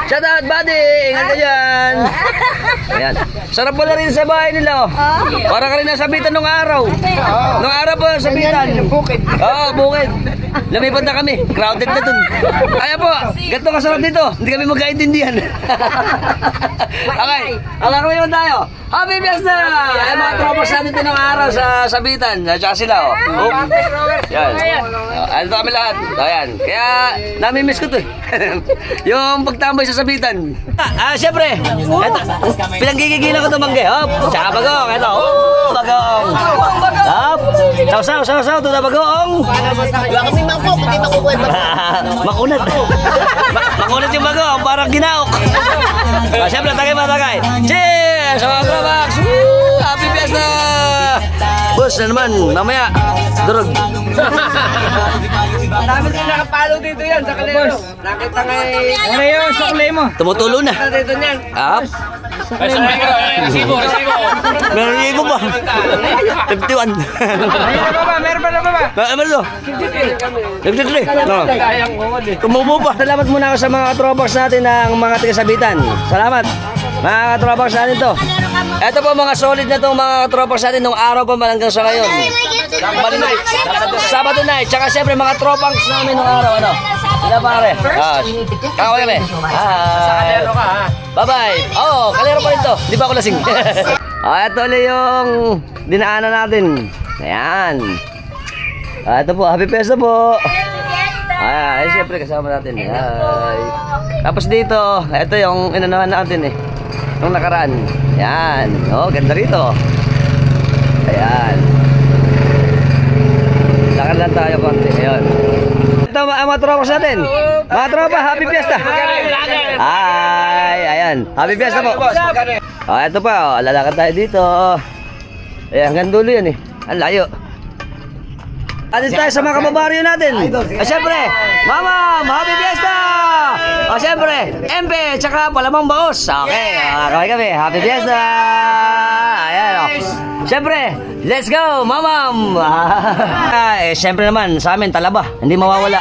A: Shout out, buddy. Ingat ka dyan. Ayan. Sarap pala rin sa bahay nila oh. Para ka rin nasabitan nung araw. Nung araw po sabitan.
C: Bukid.
A: Bukid. Lumipad na kami. Crowded na dun. Kaya po, ganito kasarap dito. Hindi kami magkaintindihan. Okay. Alam kami naman tayo. Happy Fiesta! Ay mga tropas natin ito ng araw sa sabitan. Tsaka sila oh. Yan. Ano kami lahat. Ayan. Kaya nami-miss ko to eh. Yung pagtambay sa sabitan. Siyempre. Pinanggigigilan ko ito mangge. Hop. Tsaka bagong. Ito. Bagong. Hop. Saw. Ito na bagong.
E: Kasi mangkok, hindi makukuha.
A: Makunat. Makunat yung bagong. Parang ginaok. Siyempre, tagay. Cheers! Mga Tropax! Happy Fiesta! Boss na naman, mamaya, durog.
C: Dami din nakapalo dito yan sa Calero. Nakita nga eh. Ano yun, sukli mo?
A: Tumutulo na.
C: Dito niyan.
A: Meron yung ibo ba? 51.
C: Meron pa ba?
A: Meron do? 53. No. Tumubo pa. Salamat muna ako sa mga Tropax natin ng mga tigasabitan. Salamat. Mga Tropax natin to. Ito po mga solid na itong mga Tropax natin nung araw pa man hanggang sa ngayon. Sabado night. Tsaka siyempre mga Tropax namin nung araw. Ano? Sila pare. Kakaway kami. Sa Calero ka ha. Bye-bye. Calero pa rin to. Di ba ako lasing? Ito ulit yung dinaanan natin. Ayan. Ito po. Happy Fiesta po. Ay, siyempre kasama natin. Ay. Tapos dito, ito yung inanahan natin eh. Nung nakaraan. Yan. Oh, ganda rito. Ayan. Lakad lang tayo konti. Ayun. Ito mga tropas natin. Mga tropa, happy fiesta. Ay, ayan. Happy fiesta po. Ito pa, lalakad tayo dito. Ayan, hanggang dulo yan eh. Ang layo. Atin tayo sa mga kababaryo natin. Siyempre, Mama, happy fiesta! Siyempre, MP, tsaka Palamang Baos. Okay, kami. Happy fiesta! Ayan, siyempre, let's go, Mamam! Siyempre naman, sa amin, Talaba. Hindi mawawala.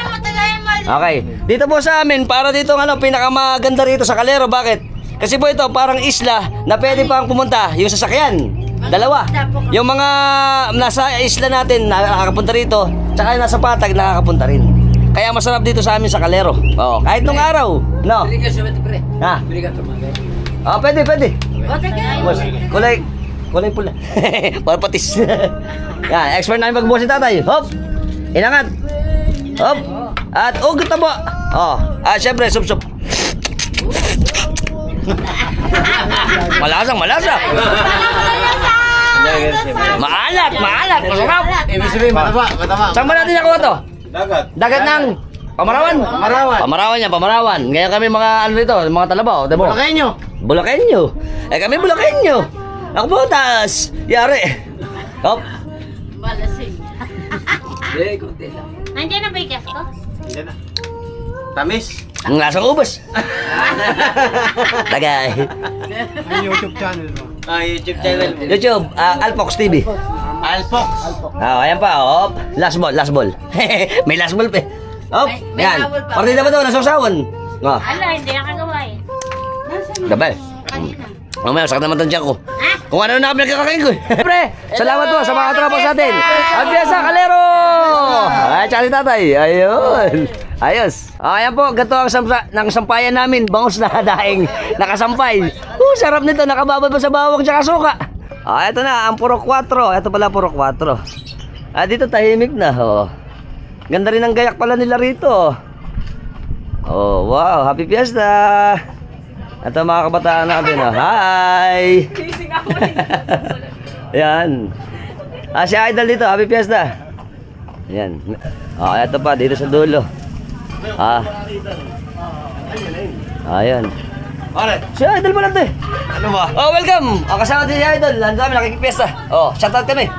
A: Okay, dito po sa amin, para dito pinakamaganda rito sa Calero. Bakit? Kasi po ito, parang isla na pwede pang pumunta yung sasakyan. Dalawa. Yung mga nasa isla natin nakakapunta rito, tsaka nasa Patag nakakapunta rin. Kaya masarap dito sa amin sa Calero. Oo, kahit nung araw. No? Ha? Pwede. Kulay pula. Para patis. Yan, expert namin pagbukas si tatay. Hop! Inangat. Hop! At ugot na po. Syempre, sup-sup. Malasa. Maalat, masarap. Saan ba natin nakuha to? Dagat ng Pamarawan. Ngayon kami mga mga Talabaw, diba? Bulakenyo. Kami Bulakenyo. Ako butas. Yari. Hop.
E: Malasing. Nandiyan na ba yung gas ko?
B: Yan na. Tamis.
A: Ang lasang ubas. Tagay.
B: YouTube channel mo. YouTube channel mo.
A: YouTube, Alpox TV.
B: Alpox.
A: Ayan pa, hop. Last ball. May last ball pa. Hop, yan. Partida ba ito? Nasasawan.
E: Ala, hindi nakagawa eh.
A: Dabal. Mamaya, sakit naman tansya ko. Kung ano na pinagkakain ko. Pre, salamat po sa mga tropa sa atin. Ang piyesa, Calero! Ay, tsaka si tatay. Ayun. Ayos. Ayan po, gato ang sampayan namin. Bangus na daing nakasampay. Sarap nito. Nakababad pa sa bawang tsaka suka. Ito na, ang puro 4. Ito pala puro 4. Dito tahimik na. Ganda rin ang gayak pala nila rito. Wow. Happy fiesta. Ito mga kabataan natin. Hi. Ayan. Si Idol dito. Happy fiesta. Ayan. Ito pa, dito sa dulo. Ayan. Si Idol mo lang to eh.
B: Ano ba?
A: Welcome. Kasama din si Idol. Nandun kami, nakikipiesta. Shoutout kami.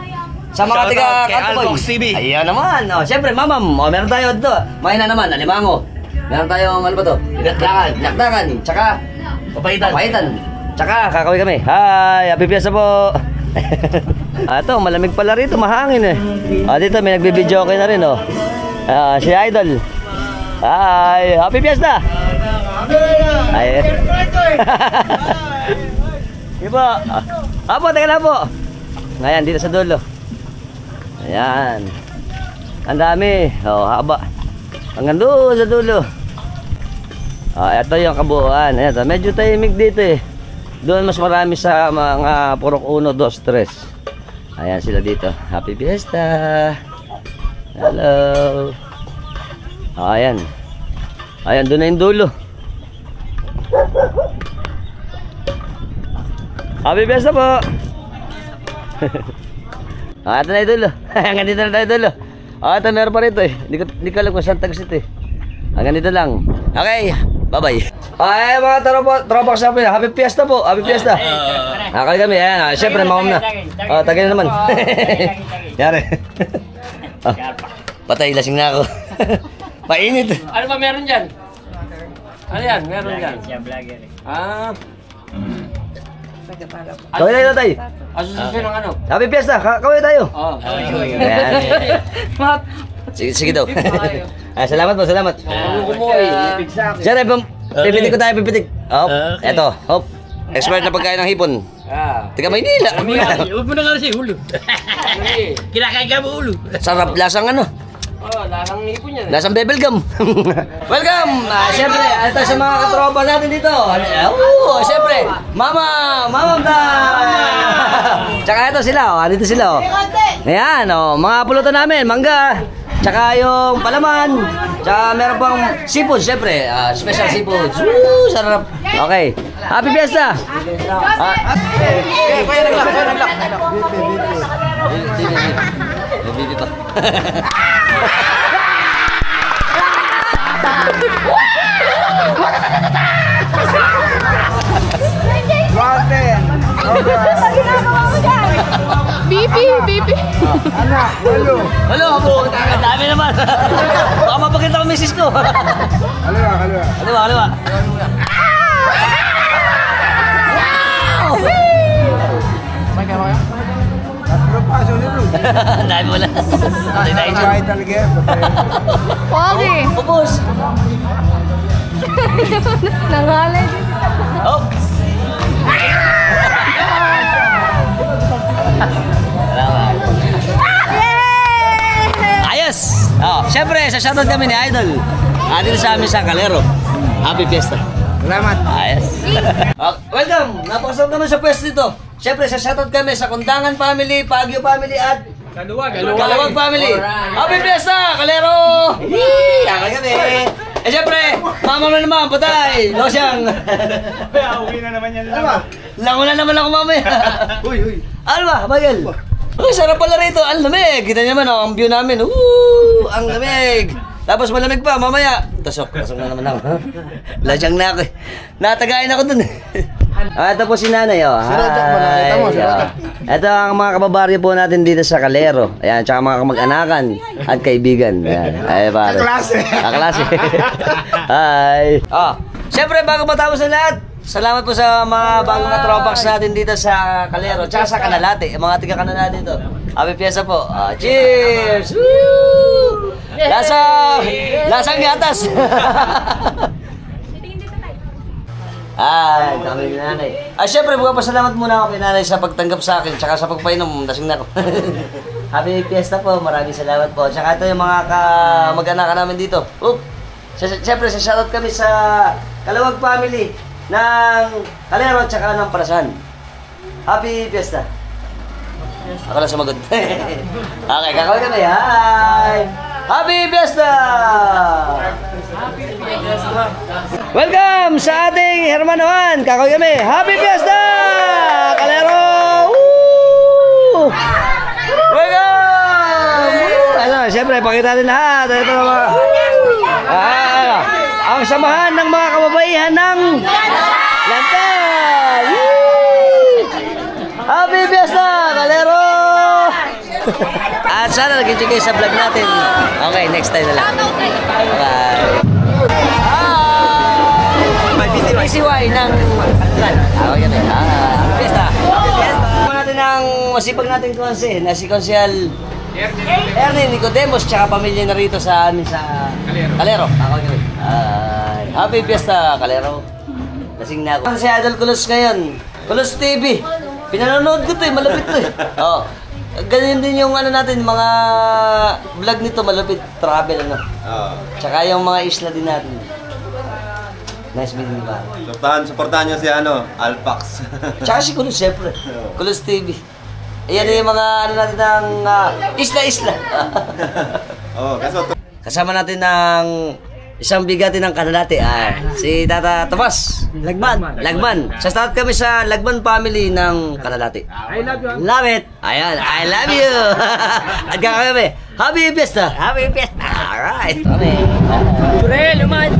A: Sa mga tiga Katuboy.
B: Alpox TV.
A: Ayan naman. Siyempre, Mamam. Meron tayo dito. Mahina naman, Alimango. Meron tayong, ano ba to? Dakdakan. Tsaka, Papaitan. Tsaka, kakawin kami. Hi, happy fiesta po. Ito, malamig pala rito, mahangin eh. Dito, may nagbibideo okay na rin si Idol. Hi, happy fiesta. Ay. Ibo. Teka lang po. Ngayon, dito sa dulo. Ayan. Ang dami. Haba. Hanggang doon sa dulo. Ito yung kabuuan. Ito, medyo tahimik dito eh. Doon mas marami sa mga purok 1, 2, 3. Ayan sila dito. Happy fiesta. Hello. Ayan. Doon na yung dulo. Happy fiesta po. Ito na yung dulo. Hanggang dito na tayo dulo. Ito meron pa rito eh. Hindi ko alam kung saan tagas ito eh. Hanggang dito lang. Okay. Bye-bye. Mga tropa sa amin. Happy fiesta po. Happy fiesta. Kali kami. Ayan. Siyempre, mamam na. Tagay na naman. Yari. Patay, lasing na ako. Painit.
C: Ano ba meron dyan? Ano yan? Meron dyan?
A: Kawin tayo, tatay.
C: Asosasyon ng ano?
A: Happy fiesta. Kawin tayo. Ayan. Sige daw. Salamat po, salamat. Siyempre, pipitik ko tayo, pipitik. Eto, hop. Expert na pagkain ng hipon. Tiga Maynila.
C: Huwag mo na nga si ulo. Kinakain ka mo ulo.
A: Sarap, lasang ano.
C: Lasang hipon yan.
A: Lasang bebel gum. Welcome. Siyempre, ito sa mga katropa natin dito. Siyempre, Mamam ta. Tsaka ito sila, dito sila. Ayan, mga pulutan namin, mangga. Tsaka yung palaman. Tsaka meron pang seafood, syempre. Special seafood. Woo, sarap. Okay. Happy Fiesta! Bibi pa.
C: Bibi.
A: Halo, abo. Ang dami naman. Baka mapakita ko misis ko. Kaliwa. Ang dami wala.
C: Pogi.
A: Ubus.
C: Nangalay.
A: Oh. Ayos! Siyempre, sa shoutout kami ni Idol. Dito sa amin sa Calero. Happy Fiesta.
B: Salamat.
A: Ayos. Welcome! Napakasarap naman sa pwesto dito. Siyempre, sa shoutout kami sa Kundangan Family, Pagyo Family at Kaluwag Family. Happy Fiesta! Calero! Kaka kami. Siyempre, mama mo naman, patay. Losyang.
B: Uwi na naman yan.
A: Lango na naman ako mamaya.
B: Uy.
A: Ano ba, Bagel? Uy, sarap pala rito. Ang lamig. Kita niyo naman, ang view namin. Ang lamig. Tapos malamig pa, mamaya. Tasok na naman ako. Ladyang na ako eh. Natagain ako dun eh. Ito po si Nanay. Ito ang mga kababaryo po natin dito sa Calero. Ayan, tsaka mga kamag-anakan at kaibigan. Ayan. Ay, pare. Kaklase. Hi. Siyempre, bago matapos na lahat, salamat po sa mga bagong katropax natin dito sa Calero, tsaka sa Canalate, mga tiga Canalate dito. Happy Fiesta po. Cheers! Woo! Lasang gatas. Dami ni Nanay. Siyempre, magpapasalamat muna ako kay Nanay sa pagtanggap sa akin, tsaka sa pagpainom, lasing na ako. Happy Fiesta po, maraming salamat po. Tsaka ito yung mga mag-anakan namin dito. Siyempre, sa shoutout kami sa Kaluwag Family ng Calero at saka ng Parasan. Happy Fiesta. Ako lang sumagot. Okay, kakawin kami. Hi! Happy Fiesta! Welcome sa ating hermanohan. Kakawin kami. Happy Fiesta! Calero! Woo! Welcome! Siyempre, pakita natin lahat. Ito mga... ang samahan ng mga kababaihan ng Lantad! Happy Fiesta, Calero! At sana nag-enjoy kayo sa vlog natin. Okay, next time na lang. Bye! PCY ng Lantad. Okay, Happy Fiesta! Happy natin ang masipag natin konse na si Konsyal Ernie Nicodemos tsaka pamilya na rito sa amin sa Calero. Happy Fiesta, Calero. Lasing na ako. Si Idol Kulos ngayon. Kulos TV. Pinanonood ko to eh, malapit to eh. Ganyan din yung ano natin, mga vlog nito, malapit travel ano. Tsaka yung mga isla din natin. Nice meeting ba?
I: Supportahan nyo si Alpax.
A: Tsaka si Kulos, siyempre. Kulos TV. Ayan yung mga ano natin ng isla-isla. Kasama natin ng isang bigati ng Canalate, si Tata Tomas. Lagman. Sa start kami sa Lagman family ng Canalate. I love you. Love it. Ayan, I love you. At kami. Happy Fiesta. Happy Fiesta. Alright.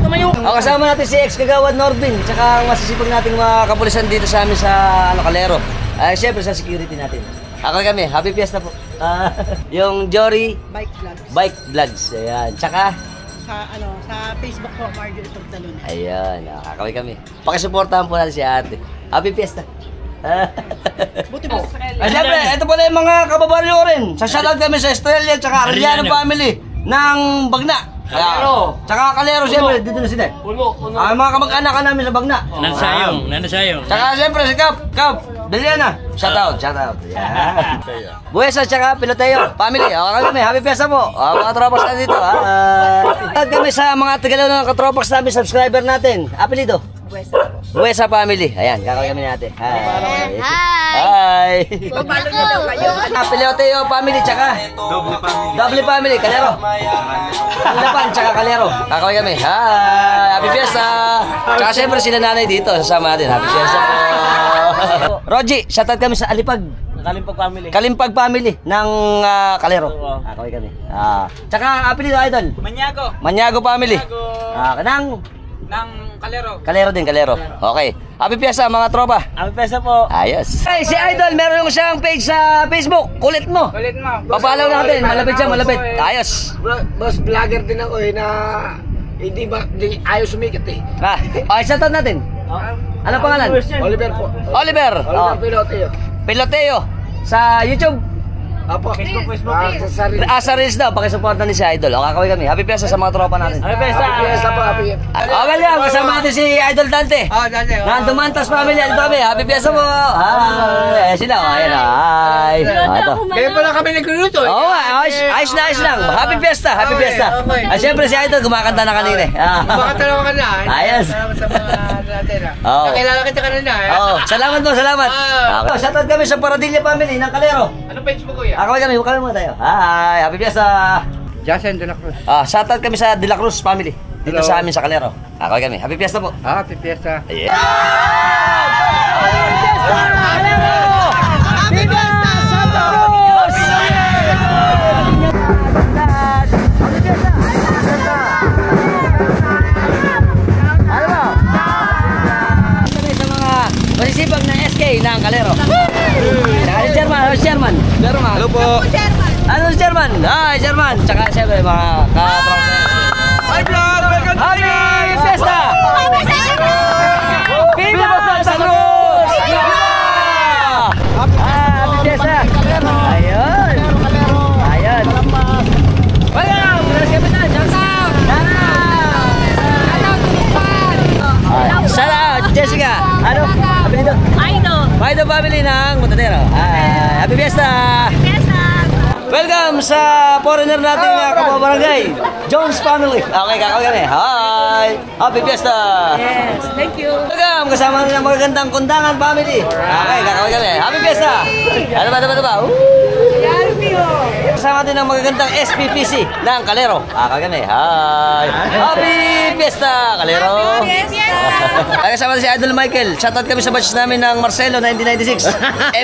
A: Tumayo. Kasama natin si ex-kagawad Norbin. Tsaka ang masisipag nating mga kapulisan dito sa amin sa Calero. Siyempre sa security natin. Ako kami, Happy Fiesta po. Yung Jory Bike Vlogs. Ayan. Tsaka
J: sa Facebook po, Marjorie Pagtalon.
A: Ayan, kakaway kami. Pakisuportahan po natin si ate. Happy Fiesta.
J: Buti po.
A: Siyempre, ito pala yung mga kababaryo ko rin. Sa shoutout kami sa Estrella tsaka Arellano family ng Bagna. Tsaka Calero, siyempre, dito na sila. Ang mga kamag-anak namin sa Bagna.
K: Nanasayong.
A: Tsaka siyempre si Cap, Daliana. Shoutout. Yeah. Buesa tsaka Piloteo, family. Kami, Happy Fiesta po. Mga katropax na dito. At kami sa mga Tagalaw ng katropax namin, subscriber natin. Apelido. Buesa family. Ayan, kakawin kami natin. Hi.
E: Hi!
A: Hi! Piloteo family, tsaka Doble family, Kalero. Lapan, tsaka Kalero. Kakawin kami. Hi! Happy Fiesta! Tsaka siyempre sila nanay dito. Sasama natin. Happy Fiesta po. Roji, shoutout kami sa Alipag. Kalimpag family ng Kalero. Kakawin kami. Tsaka apelido idol. Manyago family. Ng Kalero din, Kalero. Okay. Happy Fiesta mga tropa.
C: Happy Fiesta po.
A: Ayos. Hey, si Idol, meron siyang page sa Facebook. Kulit mo. Papalaw natin. Malapit siya, malapit. Ayos.
C: Boss, vlogger din ako na hindi ayaw sumikat eh.
A: Okay, shoutout natin. Ano pangalan?
C: Oliver po.
A: Oliver
C: Piloteo.
A: Piloteo. Sa YouTube.
C: Apo. Facebook.
A: Sa Reels daw, pakisuportan ni si Idol. O, kakawin kami. Happy Fiesta sa mga tropa natin.
C: Happy Fiesta po.
A: Welcome. Kasama natin si Idol Dante.
C: Dante.
A: Nandumantas family. Ano kami? Happy Fiesta po. Hi. Sila. Ayan. Hi.
C: Kaya pala kami nagluluto.
A: Oo, ayos lang. Happy Fiesta. Siyempre si Idol kumakanta na kanina.
C: Kumakanta na kanina.
A: Ayos.
C: Salamat sa mga natin. Nakilala kita kanina.
A: Salamat po. Shoutout kami sa Paradilla family ng Kalero.
C: Anong page mo kuya?
A: Ako kami, huwag muna tayo. Hi, Happy Fiesta!
C: Jason De La Cruz.
A: Shoutout kami sa De La Cruz family. Dito sa amin sa Kalero. Ako kami. Happy Fiesta po.
C: Happy Fiesta.
A: Yeah! Happy Fiesta! Kalero! Happy Fiesta! Santa Cruz! Happy Fiesta! Ano ba? Kami sa mga masisipag na SK ng Kalero. Sherman.
I: Hello po.
A: Ano si Sherman? Hi, Sherman. Tsaka siyempre mga katrong.
I: Hi vlog! Welcome to
A: Happy Fiesta! Viva Santa Cruz! Happy Fiesta! Ayun! Welcome! Buenas Kapitan! Shout out! Jessica! Ano? Apelido? Maido family ng Montadero. Happy Fiesta! Welcome sa foreigner natin na kababarangay, Jones family. Okay, kakawin kami. Hi! Happy Fiesta!
E: Yes, thank you.
A: Welcome! Kasama natin ang magagandang Kundangan family. Okay, kakawin kami. Happy Fiesta! Ano ba? Kasama natin ang magagandang SPPC ng Kalero. Kakawin kami. Hi! Happy Fiesta! Kalero! Ay, kasama si Idol Michael. Shoutout kami sa batch namin ng Marcelo 1996.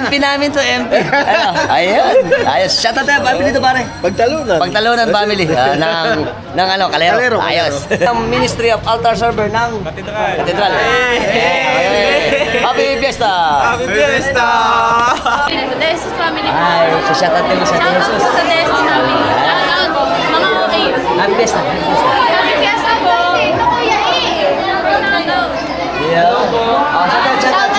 A: MP namin to, MP. Ano? Ayun. Ayos. Shoutout tayo. Paano dito pare? Pagtalunan family. ng Kalero. Ayos. Ang Ministry of Altar Server ng Katedral. Happy Fiesta!
I: Happy Fiesta!
E: Desus family.
A: Ay, shoutout kami sa Desus.
E: Sa Desus family. Mga okay.
A: Happy Fiesta.
E: Happy Fiesta po.
A: Yeah. Shout out.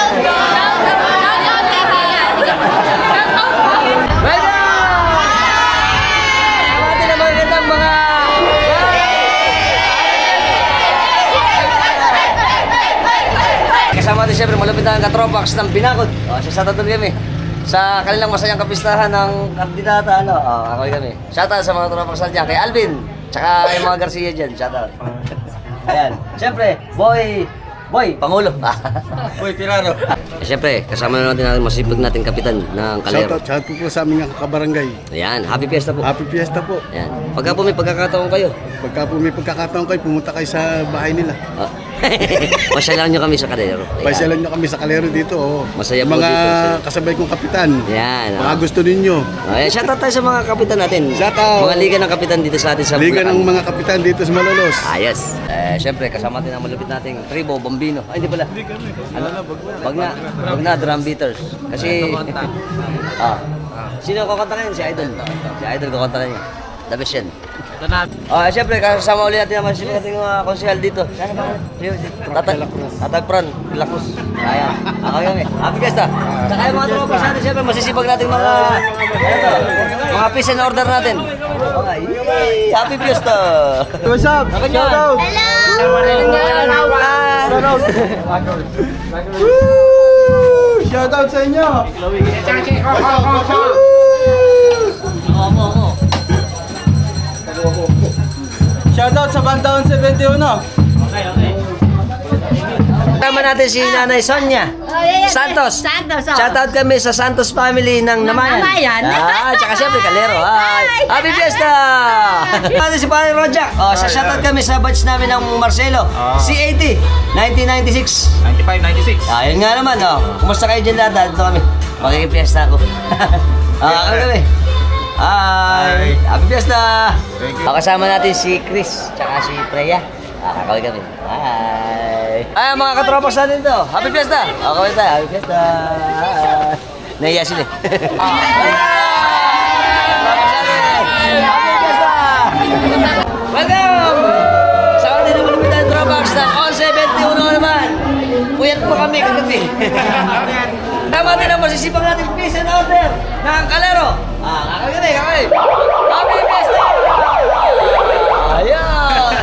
A: Kasama natin siyempre malapit ang katropax ng Binakod. Shoutout kami sa kanilang masayang kapistahan ng kandidata. Ako kami. Shoutout sa mga tropax natin kay Alvin. Tsaka yung mga Garcia dyan. Shoutout. Ayan. Siyempre, Boy, Pangulo.
I: Boy, Tirano.
A: Siyempre, kasama na natin ang masipag nating kapitan ng Kalero.
B: Shoutout po sa aming kabarangay.
A: Ayan, happy fiesta po.
B: Happy Fiesta po.
A: Ayan. Pagka po may pagkakataon kayo.
B: Pagka po may pagkakataon kayo, pumunta kayo sa bahay nila.
A: Masyalan nyo kami sa Kalero.
B: Pasyalan nyo kami sa Kalero dito.
A: Masaya po
B: mga
A: dito.
B: kasabay kong kapitan.
A: Ayan.
B: Mga gusto ninyo.
A: Ayan, shoutout tayo sa mga kapitan natin.
B: Shoutout.
A: Mga liga ng kapitan dito sa atin sa
B: Liga ng mga kapitan dito sa Malolos.
A: Ayos. Siyempre, kasama natin ang malupit nating Tribo, Bombino. Ay, hindi pala. Wag na, drum beaters. Kasi, sino kakanta ngayon? Si Idol. Si Idol kakanta na niya. The best yan. Siyempre, kasama ulit natin ang masipag nating mga konsehal dito. Saan ba? Tatag Pran, De La Cruz. Ayan. Ako kami. Happy Fiesta. Saka yung mga tropa sa atin, siyempre, masisipag natin mga peace and order natin. Happy Fiesta.
B: What's up? Shout out. Shout out sa inyo. Shout out sa Bantaon 71.
A: Okay. Tama natin si Nanay Sonia Santos. Shoutout kami sa Santos family ng Namayan. Tsaka siyempre Calero. Hi. Happy Fiesta! Natin si Pare Rojak. Shoutout kami sa batch namin ng Marcelo. C80, 1996.
I: 95-96.
A: Ayun nga naman. Kumusta kayo dyan lahat? Dito kami. Makikipiesta ako. Kami. Hi. Happy Fiesta! Kasama natin si Chris tsaka si Freya. Kakawin kami. Hi! Ay, mga katropas natin ito. Happy Fiesta! Kawin tayo. Happy Fiesta! Nahiya sila. Happy Fiesta! Welcome! Sa atin na malapit tayo tropas ng 11:71 naman. Puyat po kami kagabi. Tama din ang masisipag natin peace and order ng Calero. Kakawin. Happy Fiesta! Ayan!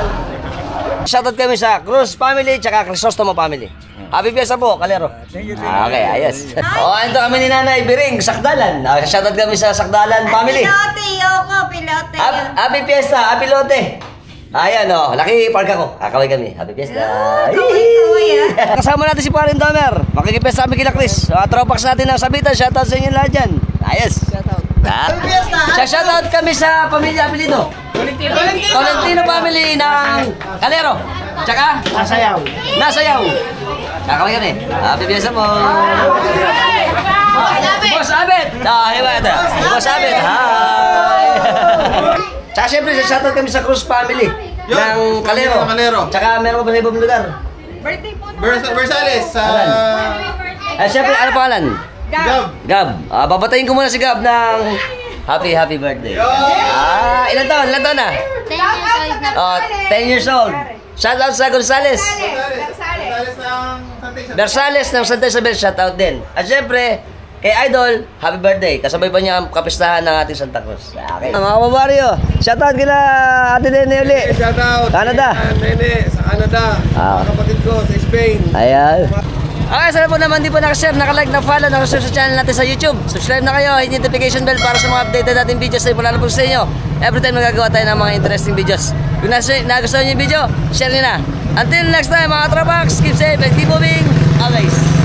A: Shoutout kami sa Cruz family tsaka Crisostomo family. Happy Fiesta po, Calero. Okay, ayos. Ito kami ni Nanay Biring, Sakdalan. Shoutout kami sa Sakdalan family.
E: Pilote.
A: Happy Fiesta, happy lote. Ayan laki park ako. Kakaway kami. Happy Fiesta. Kasama natin si Parin Domer. Makikipesta kami kila Chris. Tropax natin ng Sabitan. Shoutout sa inyo lahat dyan. Ayos. Happy Fiesta. Shoutout kami sa pamilya Apelido. Tolentino family ng Calero. Tsaka? Nasayaw. Kakawin kami. Happy Fiesta po. Boss Abet. Boss Abet. Hi. Tsaka siyempre, shoutout kami sa Cruz family ng Calero. Tsaka meron ko pa sa ibang lugar.
E: Birthday po.
I: Versales.
A: Siyempre, ano pangalan? Gab. Babatayin ko muna si Gab ng happy birthday. Ilan taon na? 10 years old. Shoutout sa Gonzales. Versales ng Santa Isabel, shoutout din. At syempre, kay Idol, happy birthday. Kasabay pa niya ang kapistahan ng ating Santa Cruz. Okay. Mga kababaryo, shoutout kila Ate Nene uli.
I: Shoutout.
A: Canada.
I: Nene sa Canada. Kapatid ko sa Spain.
A: Ayan. Okay, sana po naman di po nakashare, nakalike, na-follow, nakasubscribe sa channel natin sa YouTube. Subscribe na kayo, hit notification bell para sa mga updated natin videos na ipulala po sa inyo. Every time nagagawa tayo ng mga interesting videos. Kung nagustuhan nyo yung video, share nyo na. Until next time mga Tropax, keep safe and keep moving. Always.